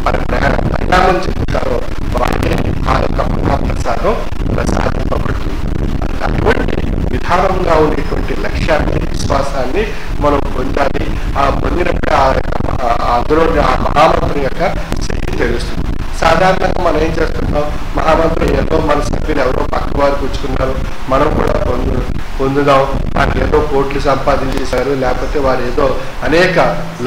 పరిణామం చెందుతారో వారికి ఆ యొక్క మహాప్రసాదం ప్రసాదింపబడుతుంది. అటువంటి విధానంగా ఉండేటువంటి లక్ష్యాన్ని, విశ్వాసాన్ని మనం పొందాలి. ఆ పొందినప్పుడు ఆ అందులో ఆ మహామంత్రం యొక్క శక్తి తెలుస్తుంది. సాధారణంగా మనం ఏం చేస్తున్నాం, మహామంత్రం ఏదో మన సభ్యులు ఎవరో పక్క వారు పుచ్చుకున్నారు, మనం కూడా పొందుదాం, వారు ఏదో కోట్లు సంపాదించేశారు, లేకపోతే వారు ఏదో అనేక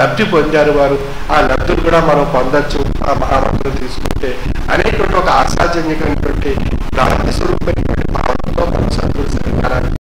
లబ్ధి పొందారు, వారు ఆ లబ్ధులు కూడా మనం పొందొచ్చు ఆ మహామంత్రం తీసుకుంటే అనేటువంటి ఒక ఆశాజన్యమైనటువంటి ప్రాంత స్వరూపమైనటువంటి భావంతో మనం సద్గురు సన్నిధానానికి